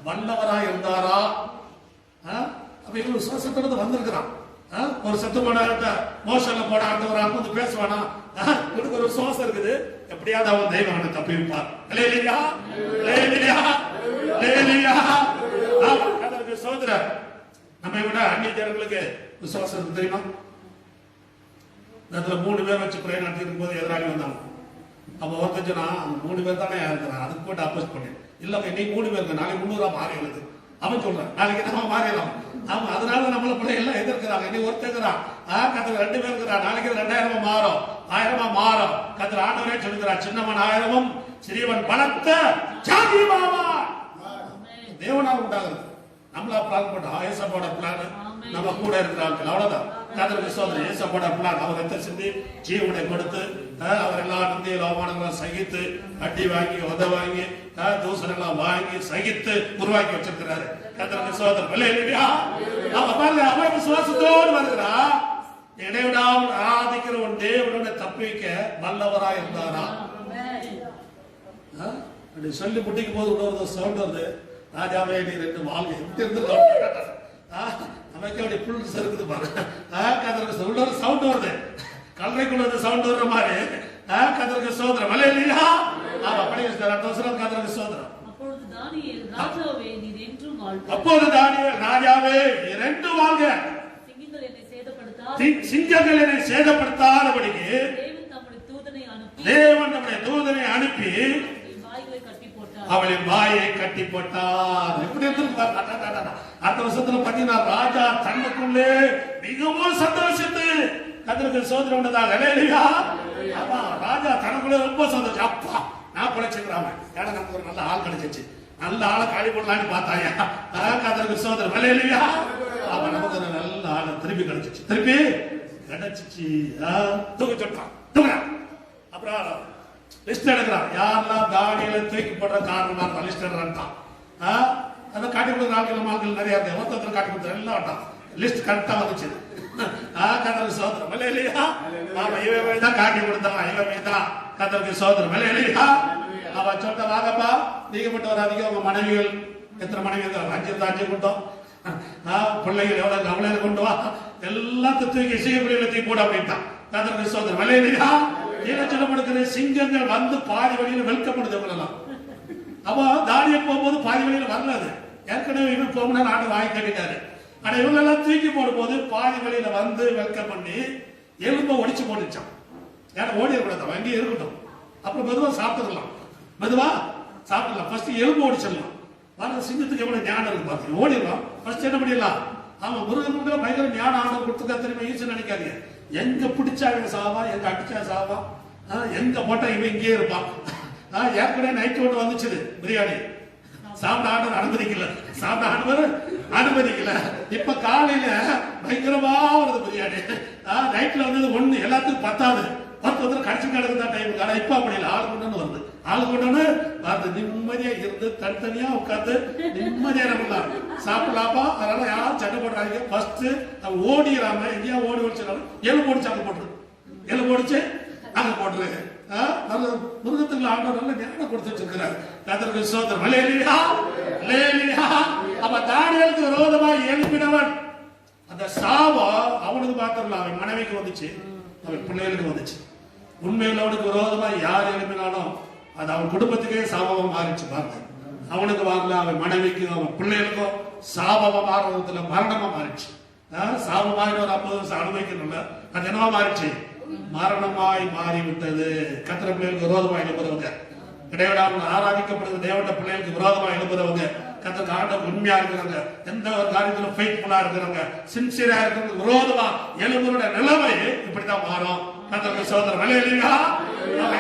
வல்லவரா இருந்தாரா? அப்ப இவங்க விசுவாசத்தோடு வந்திருக்கிறான். ஒரு செத்து போன மோசல்ல போட ஆண்டவராக வந்து பேசுவானா? இவனுக்கு ஒரு விசுவாசம் இருக்குது. எப்படியாவது அவன் தெய்வம் அவனை தப்புவிப்பார். அல்லேலூயா. அல்லேலூயா. அல்லேலூயா. கர்த்தருக்கு ஸ்தோத்திரம். நம்மை விட அந்நிய ஜனங்களுக்கு விசுவாசம் இருக்கு தெரியுமா? அதுல 3 பேர் வச்சு பிரே நடத்தி இருக்கும் போது எதிராளி வந்தாங்க. அப்ப ஒருத்தர் சொன்னா, 3 பேர் தானே இருக்கிறான், அதுக்கு போட்டு அப்போஸ் பண்ணேன். இல்ல நீ 3 பேருக்கு நாளைக்கு 300 மாறி எழுது. அவன் சொல்றான், நாளைக்கு நம்ம மாறிடலாம். ஆமா, அதனால நம்மள பிள்ளை எல்லாம் எதிர்க்கிறாங்க. நீ ஒருத்தருக்கிறான், கர்த்தர் 2 பேர் இருக்கிறான், நாளைக்கு 2000 மாறும், 1000 மாறும். கர்த்தர் ஆண்டவரே சொல்லுகிறார், சின்னவன் 1000 சிறியவன் பலத்த ஜாதியாவான். தேவனால் உண்டாகிறது. நம்மளா பிளான் பண்ணோம். ஏசப்போட பிளான் நம்ம கூட இருக்கிறாங்க, அவ்வளவுதான். கர்த்தருக்கு ஸ்தோத்திரம். ஏசப்போட பிளான் அவர் ரத்தம் சிந்தி ஜீவனை கொடுத்து அவர் எல்லா நிந்தையில் அவமானங்களும் சகித்து அடி வாங்கி உத வாங்கி தூசணம் எல்லாம் வாங்கி சகித்து உருவாக்கி வச்சிருக்கிறாரு. கர்த்தருக்கு ஸ்தோத்திரம். அல்லேலூயா. அவன் பாருங்க, அவன் விசுவாசத்தோடு வருகிறா. இடைவிடாமல் ஆராதிக்கிற உன் தேவனுடைய தப்பிக்க வல்லவரா இருந்தாரா? சொல்லி முட்டிக்கும் போது இன்னொரு சவுண்ட் வருது. ராஜாவே நீ 2 வாழ்க்கை எப்படி இருந்து நமக்கு அப்படி புல் இருக்குது பாருங்க. கர்த்தருக்கு உள்ள ஒரு சவுண்ட் வருது. கல்லறைக்குள்ள சவுண்ட் வர்ற மாதிரி கர்த்தருக்கு ஸ்தோத்திரம். அல்லேலூயா. ஆமா, படிங்க சார். அடுத்த வசனம். கர்த்தருக்கு ஸ்தோத்திரம். அப்பொழுது தானியேல், ராஜாவே நீர் என்றும் வாழ்க. அப்பொழுது தானியேல், ராஜாவே நீர் என்றும் வாழ்க. சிங்கங்கள் என்னை சேதப்படுத்தாதபடிக்கு தேவன் நம்முடைய தூதனை அனுப்பி அவளின் வாயை கட்டி போட்டார். எப்படி அடுத்த வருஷத்துல பாத்தீங்கன்னா ராஜா தன்னுக்குள்ளே மிகவும் சந்தோஷத்து கர்த்தருக்கு ஸ்தோத்திரம் உண்டதாக. அல்லேலூயா. ஆமா, ராஜா தனக்குள்ளே ரொம்ப சந்தோஷம். அப்பா நான் பிழைச்சுக்கிறான், ஏன்னா நமக்கு ஒரு நல்ல ஆள் கிடைச்சிச்சு, நல்ல ஆளை காலி பண்ணலான்னு பார்த்தாயா? கர்த்தருக்கு ஸ்தோத்திரம். அல்லேலூயா. ஆமா, நமக்கு ஒரு நல்ல ஆளை திருப்பி கிடைச்சிச்சு. திருப்பி கிடைச்சிச்சு. தூக்க சொல்றான், தூக்குறான். அப்புறம் லிஸ்ட் எடுக்கிறான். யாரெல்லாம் தானியேலை தூக்கி போடுற காரணமா லிஸ்ட் எடுறான். அதை காட்டி கொடுக்குற ஆட்கள் மக்கள் நிறைய இருக்கு. ஒருத்தர் காட்டி கொடுத்த எல்லாம் லிஸ்ட் கரெக்டா வந்துச்சு. கர்த்தருக்கு ஸ்தோத்திரம். அல்லேலூயா. ஆமா, இவன் தான் காட்டி கொடுத்தான், இவன் தான். கர்த்தருக்கு ஸ்தோத்திரம். அல்லேலூயா. அவன் சொல்ற, வாங்கப்பா நீங்க மட்டும் வராதீங்க, உங்க மனைவிகள் எத்தனை மனைவி இருக்காங்க? 5 கூட்டம். பிள்ளைகள் எவ்வளவு கவலையில கொண்டு வா, எல்லாத்தையும் தூக்கி சிங்கப்பிள்ளைகளை தூக்கி போட அப்படின்ட்டான். கர்த்தருக்கு ஸ்தோத்திரம். அல்லேலூயா. என்ன சொல்லப்படுகிற, சிங்கங்கள் வந்து பாதி வழியில வெல்கம் பண்ணுது. அப்போ தானியேல் போகும்போது பாதி வழியில வரல. அது ஏற்கனவே இவன் போகணும்னு நாடு வாங்கி கட்டிட்டாரு. ஆனா இவங்க எல்லாம் தூக்கி போடும் போது பாதி வழியில வந்து வெல்கம் பண்ணி எலும்ப ஒடிச்சு போட்டுச்சான். ஏன்னா ஓடிடக்கூடாது, அங்கேயே இருக்கட்டும். அப்புறம் மெதுவா சாப்பிட்டுக்கலாம், மெதுவா சாப்பிடலாம். ஃபர்ஸ்ட் எலும்பு ஒடிச்சிடலாம். வர சிங்கத்துக்கு எவ்வளவு ஞானம் இருக்கு பாத்தீங்க. ஓடிடலாம். ஃபர்ஸ்ட் என்ன பண்ணிடலாம்? ஆமா, முருகனுக்கு பயங்கர ஞானம் ஆன கொடுத்துக்க தெரியுமா? ஈஸி நினைக்காதீங்க. எங்க பிடிச்சா இவன் சாவா, எங்க அடிச்சா சாவா, எங்க போட்டா இவன் இங்கேயே இருப்பான். ஏற்கனவே நைட்டு ஒன்று வந்துச்சு பிரியாணி, சாப்பிட ஆண்டவர் அனுமதிக்கல, சாப்பிட ஆண்டவர் அனுமதிக்கல. இப்ப காலையில பயங்கரமா வருது பிரியாணி. நைட்ல வந்தது ஒண்ணு, எல்லாத்துக்கும் பத்தாது. 10 வந்து கடிச்சு கிடக்குதான் டைம். ஆனா இப்ப அப்படி இல்லை, ஆள் கொண்டு வருது, ஆள் கொண்டு வருது. நிம்மதியா இருந்து தனித்தனியா உட்காந்து நிம்மதியா நம்ம சாப்பிடலாமா. அதனால யாரும் சண்டை போடுறாங்க. ஃபர்ஸ்ட் ஓடிடாம எங்கேயா ஓடி ஒடிச்சிடலாம். எலும்பு ஓடிச்சு அங்க போட்டுரு, எலும்பு ஓடிச்சு அங்க போட்டுரு. முருகத்துக்கு ஆண்டவர் நல்ல ஞானம் கொடுத்து வச்சிருக்கிறார். கர்த்தருக்கு ஸ்தோத்திரம். அல்லேலூயா. அல்லேலூயா. அப்ப தானியேலுக்கு விரோதமாக எழுப்பினவன், அந்த சாபம் அவனுக்கு மாத்திரம் அவன் மனைவிக்கு வந்துச்சு, அவன் பிள்ளைகளுக்கு வந்துச்சு. உண்மையில் அவனுக்கு விரோதமாக யார் எழுப்பினாலும் அது அவன் குடும்பத்துக்கே சாபமா மாறிச்சு. பாருங்க, அவனுக்கு வரல, அவன் மனைவிக்கும் அவன் பிள்ளைகளுக்கும் சாபமா மாறுறதுல மரணமா மாறிச்சு. சாபமாக ஒரு 50 வருஷம் அனுபவிக்கணும்ல, அது என்னவா மாறிச்சு? மரணமாய் மாறிவிட்டது. கர்த்தர் பிள்ளைகளுக்கு விரோதமாக எழுப்புறவங்க, இடைவிடாமல் ஆராதிக்கப்படுகிற தேவனுடைய பிள்ளைகளுக்கு விரோதமாக எழுப்புறவங்க, கர்த்தருக்கு ஆண்டவர் உண்மையா இருக்கிறவங்க, எந்த ஒரு காரியத்திலும் ஃபெய்த்ஃபுல்லா இருக்கிறவங்க, சின்சியரா இருக்கிறவங்க விரோதமா எழுப்புற நிலைமை இப்படித்தான் மாறும். கர்த்தருக்கு ஸ்தோத்திரம். அல்லேலூயா.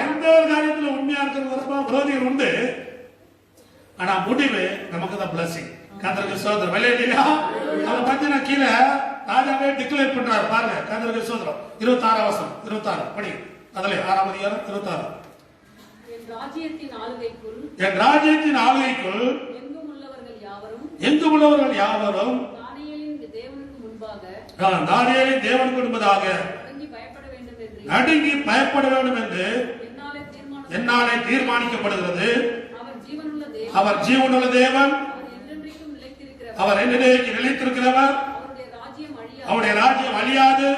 எந்த ஒரு காரியத்திலும் உண்மையா இருக்கிற விரோதிகள் உண்டு, ஆனா முடிவு நமக்கு தான் பிளஸிங். கர்த்தருக்கு ஸ்தோத்திரம். அல்லேலூயா. அவன் பார்த்தீங்கன்னா கீழே ராஜாவே டிக்ளேர் பண்றாரு பாருங்க. கர்த்தருக்கு ஸ்தோத்திரம். 26 வசனம், 26 படி. அதுல 6ஆம் அதிகாரம் 26. என் ராஜ்யத்தின் ஆளுகைக்குள் எங்கும் உள்ளவர்கள் யாவரும் தானியேலின் தேவனுக்கு முன்பாக நடுங்கி பயப்பட வேண்டும் என்று என்னாலே தீர்மானிக்கப்படுகிறது. அவர் ஜீவனுள்ள தேவன், அவர் என்றைக்கு நிலைத்திருக்கிறவர், அவருடைய ராஜ்யம் அழியாது,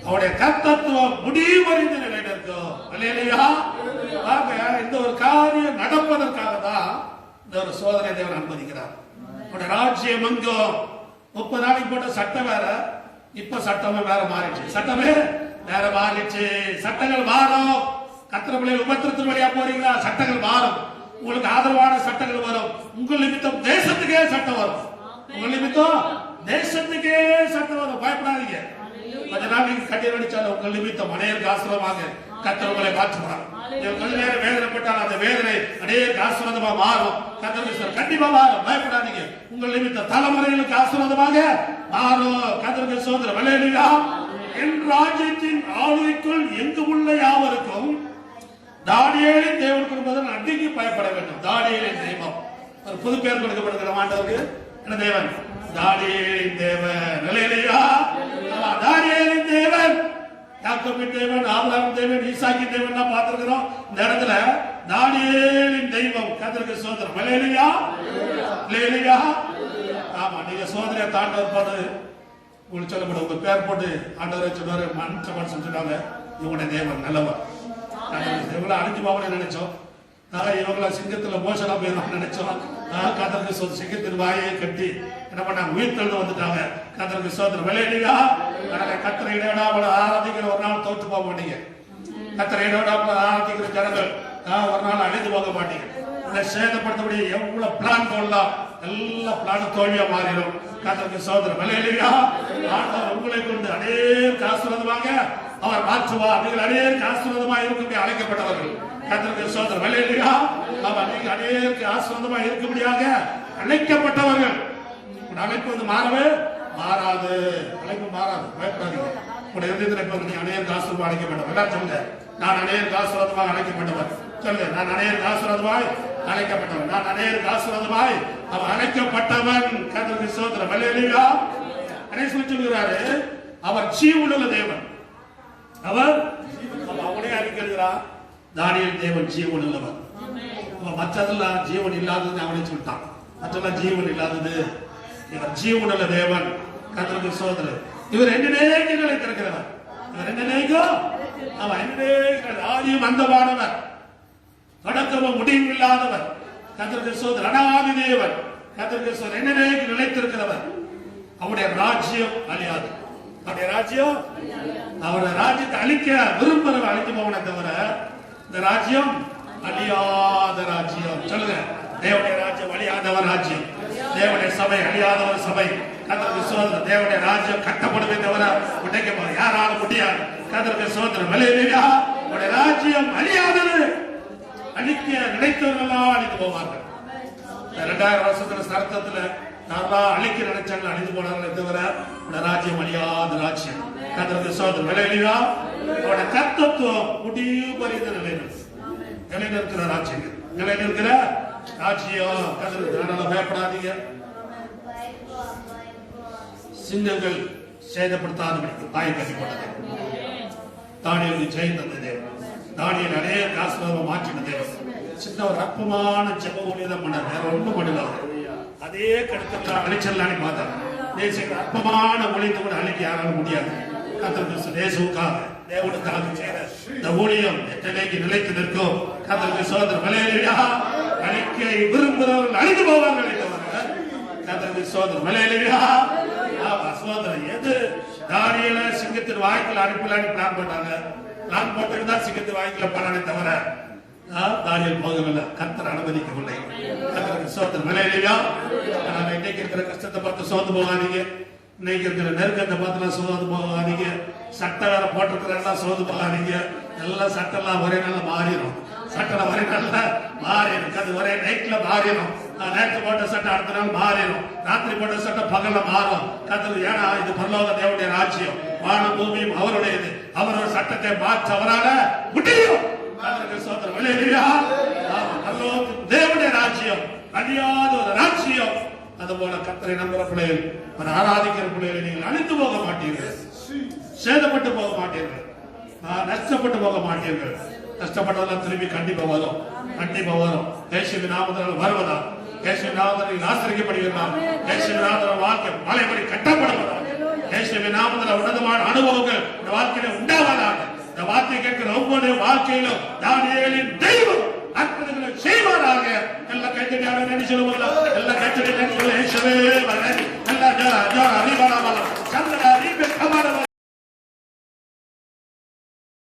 அவருடைய கர்த்தத்துவம் முடிவடைந்து நிலைநிற்கும். அல்லேலூயா. இந்த ஒரு காரியம் நடப்பதற்காக தான் இந்த ஒரு சோதனை தேவன் அனுமதிக்கிறார். அவருடைய ராஜ்யம் எங்கும் 30 நாளைக்கு போட்ட சட்டம் வேற, இப்ப சட்டமே வேற மாறிடுச்சு. சட்டமே வேற மாறிடுச்சு. சட்டங்கள் மாறும். கர்த்தர் பிள்ளைகள் உபத்திரத்தின் வழியா போறீங்களா, சட்டங்கள் மாறும். உங்களுக்கு ஆதரவான சட்டங்கள் வரும். உங்கள் நிமித்தம் தேசத்துக்கே சட்டம் வரும். உங்கள் நிமித்தம் தேசத்துக்கே சட்டம் வரும். பயப்படாதீங்க. கொஞ்ச நாள் நீங்க கண்ணீர் அடிச்சாலும் உங்கள் நிமித்தம் அநேகருக்கு ஆசீர்வாதமாக கர்த்தர் உங்களை மாற்றுவார். கொஞ்ச நேரம் வேதனைப்பட்டால் அந்த வேதனை அநேகருக்கு ஆசீர்வாதமா மாறும். கர்த்தர் கண்டிப்பா மாறும். பயப்படாதீங்க. உங்கள் நிமித்தம் தலைமுறைகளுக்கு ஆசீர்வாதமாக மாறும். கர்த்தருக்கு ஸ்தோத்திரம். அல்லேலூயா. என் ராஜ்யத்தின் ஆளுகைக்குள் எங்கு உள்ள யாவருக்கும் தானியேலின் தேவன் குடும்பத்தில் அடிக்கி பயப்பட வேண்டும். தானியேலின் தெய்வம் ஒரு புது பேர் கொடுக்கப்படுகிற ஆண்டவருக்கு என்ன தேவன்? தானியேலின் தேவன். அல்லேலூயா. தானியேலின் தேவன், யாக்கோபின் தேவன், ஆபிரகாமின் தேவன், ஈசாக்கின் தேவன் தான் பார்த்திருக்கிறோம். இந்த இடத்துல தானியேலின் தெய்வம். கர்த்தருக்கு ஸ்தோத்திரம். அல்லேலூயா. அல்லேலூயா. ஆமா, நீங்க சோதனையை தாண்டவர் போது உங்களுக்கு சொல்லப்படும் உங்க பேர் போட்டு ஆண்டவரை சொன்னாரு, மனுஷன் சொன்னாங்க இவங்களுடைய தேவன் நல்லவர். இவங்களை அழிஞ்சு போகணும்னு நினைச்சோம். இவங்களை சிங்கத்துல மோசனா போயிடும் நினைச்சோம். கர்த்தருக்கு சிங்கத்தின் வாயை கட்டி என்ன பண்ணாங்க, உயிர்த்தெழுந்து வந்துட்டாங்க. கர்த்தருக்கு ஸ்தோத்திரம். அல்லேலூயா. கர்த்தரை இடைவிடாமல் ஆராதிக்கிற ஒரு நாள் தோற்று போக மாட்டீங்க. கர்த்தரை இடைவிடாமல் ஆராதிக்கிற ஜனங்கள் ஒரு நாள் அழிந்து போக மாட்டீங்க. அதை சேதப்படுத்தபடி எவ்வளவு பிளான் போடலாம், எல்லா பிளானும் தோல்வியா மாறிடும். கர்த்தருக்கு ஸ்தோத்திரம். அல்லேலூயா. ஆண்டவர் உங்களை கொண்டு அநேக ஆசீர்வாதமாக அவர் மாற்றுவார். நீங்கள் அநேக ஆசீர்வாதமாக இருக்கும்படி அழைக்கப்பட்டவர்கள். கர்த்தருக்கு ஸ்தோத்திரம். அல்லேலூயா. நீங்கள் அநேக ஆசீர்வாதமாக இருக்கும்படியாக அழைக்கப்பட்டவர்கள். அழைப்பு வந்து மாறவே மாறாது. அழைப்பு மாறாது. பயப்படாதீங்க. உங்களுடைய இருதயத்தில் நீ அநேக ஆசீர்வாதமாக அழைக்கப்பட்டவர். எல்லாரும் சொல்லுங்க, நான் அநேக ஆசீர்வாதமாக அழைக்கப்பட்டவர். சொல்லுங்க, நான் அநேக ஆசீர்வாதமாய் அழைக்கப்பட்டவர். நான் அநேக ஆசீர்வாதமாய் அவன் அழைக்கப்பட்டவன். கர்த்தருக்கு ஸ்தோத்திரம். அல்லேலூயா. கடைசில சொல்கிறாரு அவர் ஜீவனுள்ள தேவன். அவர் அவனே அறிக்கிறார். தானியேல் தேவன் ஜீவன் உள்ளவர். மற்றதெல்லாம் ஜீவன் இல்லாதது அவனை சொல்லிட்டான். மற்றெல்லாம் ஜீவன் இல்லாதது. இவர் ஜீவனுள்ள தேவன். கர்த்தருக்கு ஸ்தோத்திரம். இவர் என்னைக்கு நிலைத்திருக்கிறவர். இவர் என்னைக்கும் அவன் என்னைக்கு ஆதியும் அந்தமானவர், தொடக்கமும் முடிவும் இல்லாதவர். கர்த்தருக்கு ஸ்தோத்திரம். அனாதி தேவன். கர்த்தருக்கு ஸ்தோத்திரம். என்னைக்கு நிலைத்திருக்கிறவர். அவருடைய ராஜ்யம் அழியாது. அவருடைய ராஜ்யம், அவருடைய ராஜ்யத்தை அழிக்க விரும்புகிறவர் அழிக்க போவனே தவிர இந்த ராஜ்யம் அழியாத ராஜ்யம். சொல்லுங்க, தேவனுடைய ராஜ்யம் அழியாதவர் ராஜ்யம். தேவனுடைய சபை அழியாதவர் சபை. கர்த்தருக்கு ஸ்தோத்திரம். தேவனுடைய ராஜ்யம் கட்டப்படுமே தவிர உடைக்க யாராலும் முடியாது. கர்த்தருக்கு ஸ்தோத்திரம். அல்லேலூயா. அவருடைய ராஜ்யம் அழியாதது. அழிக்க நினைத்தவர்களெல்லாம் அழிந்து போவார்கள். 2000 வருஷத்துல சரத்தத்துல நல்லா அழிக்க நினைச்சாங்க, அழிந்து போனார்களே தவிர ராஜ்யம் அழியாத ராஜ்யம். கர்த்தருக்கு ஸ்தோத்திரம். அல்லேலூயா. அவருடைய கர்த்தத்துவம் முடிவு பரிந்து நிலைநிற்கிற ராஜ்யம். நிலைநிற்கிற ராஜ்யம். கர்த்தருக்கு அதனால பயப்படாதீங்க. சிங்கங்கள் சேதப்படுத்தாதபடிக்கு தாயை கட்டி போட்டது. தானியேலுக்கு ஜெயம் தந்த தேவன். தானியேல் அநேக ஆசீர்வாதமா மாற்றின தேவன். சின்ன ஒரு அற்பமான ஜெப ஊழியம் பண்ணார். வேற ஒன்றும் பண்ணல. அதே கருத்துல அழிச்சல்லானே பார்த்தார். தேசிய அற்பமான ஊழியத்தை கூட அழிக்க யாராலும் முடியாது. கர்த்தருக்கு தேசவுக்காக தேவனுக்காக செய்த இந்த ஊழியம் எத்தனைக்கு நிலைத்து நிற்கும். கர்த்தருக்கு ஸ்தோத்திரம். அல்லேலூயா. அழிக்க விரும்புகிறவர்கள் அழிந்து போவார்கள். கர்த்தருக்கு ஸ்தோத்திரம். அல்லேலூயா. ஸ்தோத்திரம். எது தானியேலை சிங்கத்தின் வாய்க்குள்ள அனுப்பலான்னு பிளான் பண்ணாங்க. பிளான் போட்டுதான் சிங்கத்தின் வாய்க்குள்ள பண்ணானே தவிர தானியேல் போகவில்லை. கர்த்தர் அனுமதிக்கவில்லை. கர்த்தருக்கு ஸ்தோத்திரம். அல்லேலூயா. இன்னைக்கு இருக்கிற கஷ்டத்தை பார்த்து சோர்ந்து போகாதீங்க. இன்னைக்கு இருக்கிற நெருக்கத்தை பார்த்துலாம் சோர்ந்து போகாதீங்க. சட்டம் வேற போட்டிருக்கிறதெல்லாம் சோர்ந்து போகாதீங்க. எல்லாம் சட்டம்லாம் ஒரே நாள்ல மாறிடும். சட்டம் ஒரே நாள்ல மாறிடும். அது ஒரே நைட்ல மாறிடும். நேற்று போட்ட சட்டம் அடுத்த நாள் மாறிடும். ராத்திரி போட்ட சட்டம் பகல்ல மாறும். கர்த்தர் ஏன்னா இது பரலோக தேவனுடைய ராஜ்யம். வான பூமியும் அவருடையது. அவரோட சட்டத்தை மாற்ற அவரால முடியும். கர்த்தருக்கு ஸ்தோத்திரம். அல்லேலூயா. பரலோக தேவனுடைய ராஜ்யம் அழியாத ஒரு ராஜ்யம். அதுபோல கர்த்தரை நம்புகிற பிள்ளைகள், ஆராதிக்கிற பிள்ளைகளை நீங்கள் அழிந்து போக மாட்டீர்கள். சேதப்பட்டு போக மாட்டீர்கள். நஷ்டப்பட்டு போக மாட்டீர்கள். கஷ்டப்பட்டதெல்லாம் திரும்பி கண்டிப்பா வரும். கண்டிப்பா வரும். இயேசுவின் நாமத்தினால் வருவதா. இயேசுவின் நாமத்தில் ஆசிரியப்படுகிறார். இயேசுவின் நாமத்தில் வாழ்க்கை மலைபடி கட்டப்படுவதா. இயேசுவின் நாமத்தில் உன்னதமான அனுபவங்கள் இந்த வாழ்க்கையில உண்டாவதாக. இந்த வார்த்தை கேட்கிற ஒவ்வொரு வாழ்க்கையிலும் தானியேலின் தெய்வம் அற்புதங்களை செய்வாராக. எல்லாம் கைத்தடியாக நன்றி சொல்லுவோம். எல்லாம் கைத்தடி நன்றி சொல்லுவோம். இயேசுவே வர. எல்லாம் அறிவாளம் சந்திர அறிவு கமானவர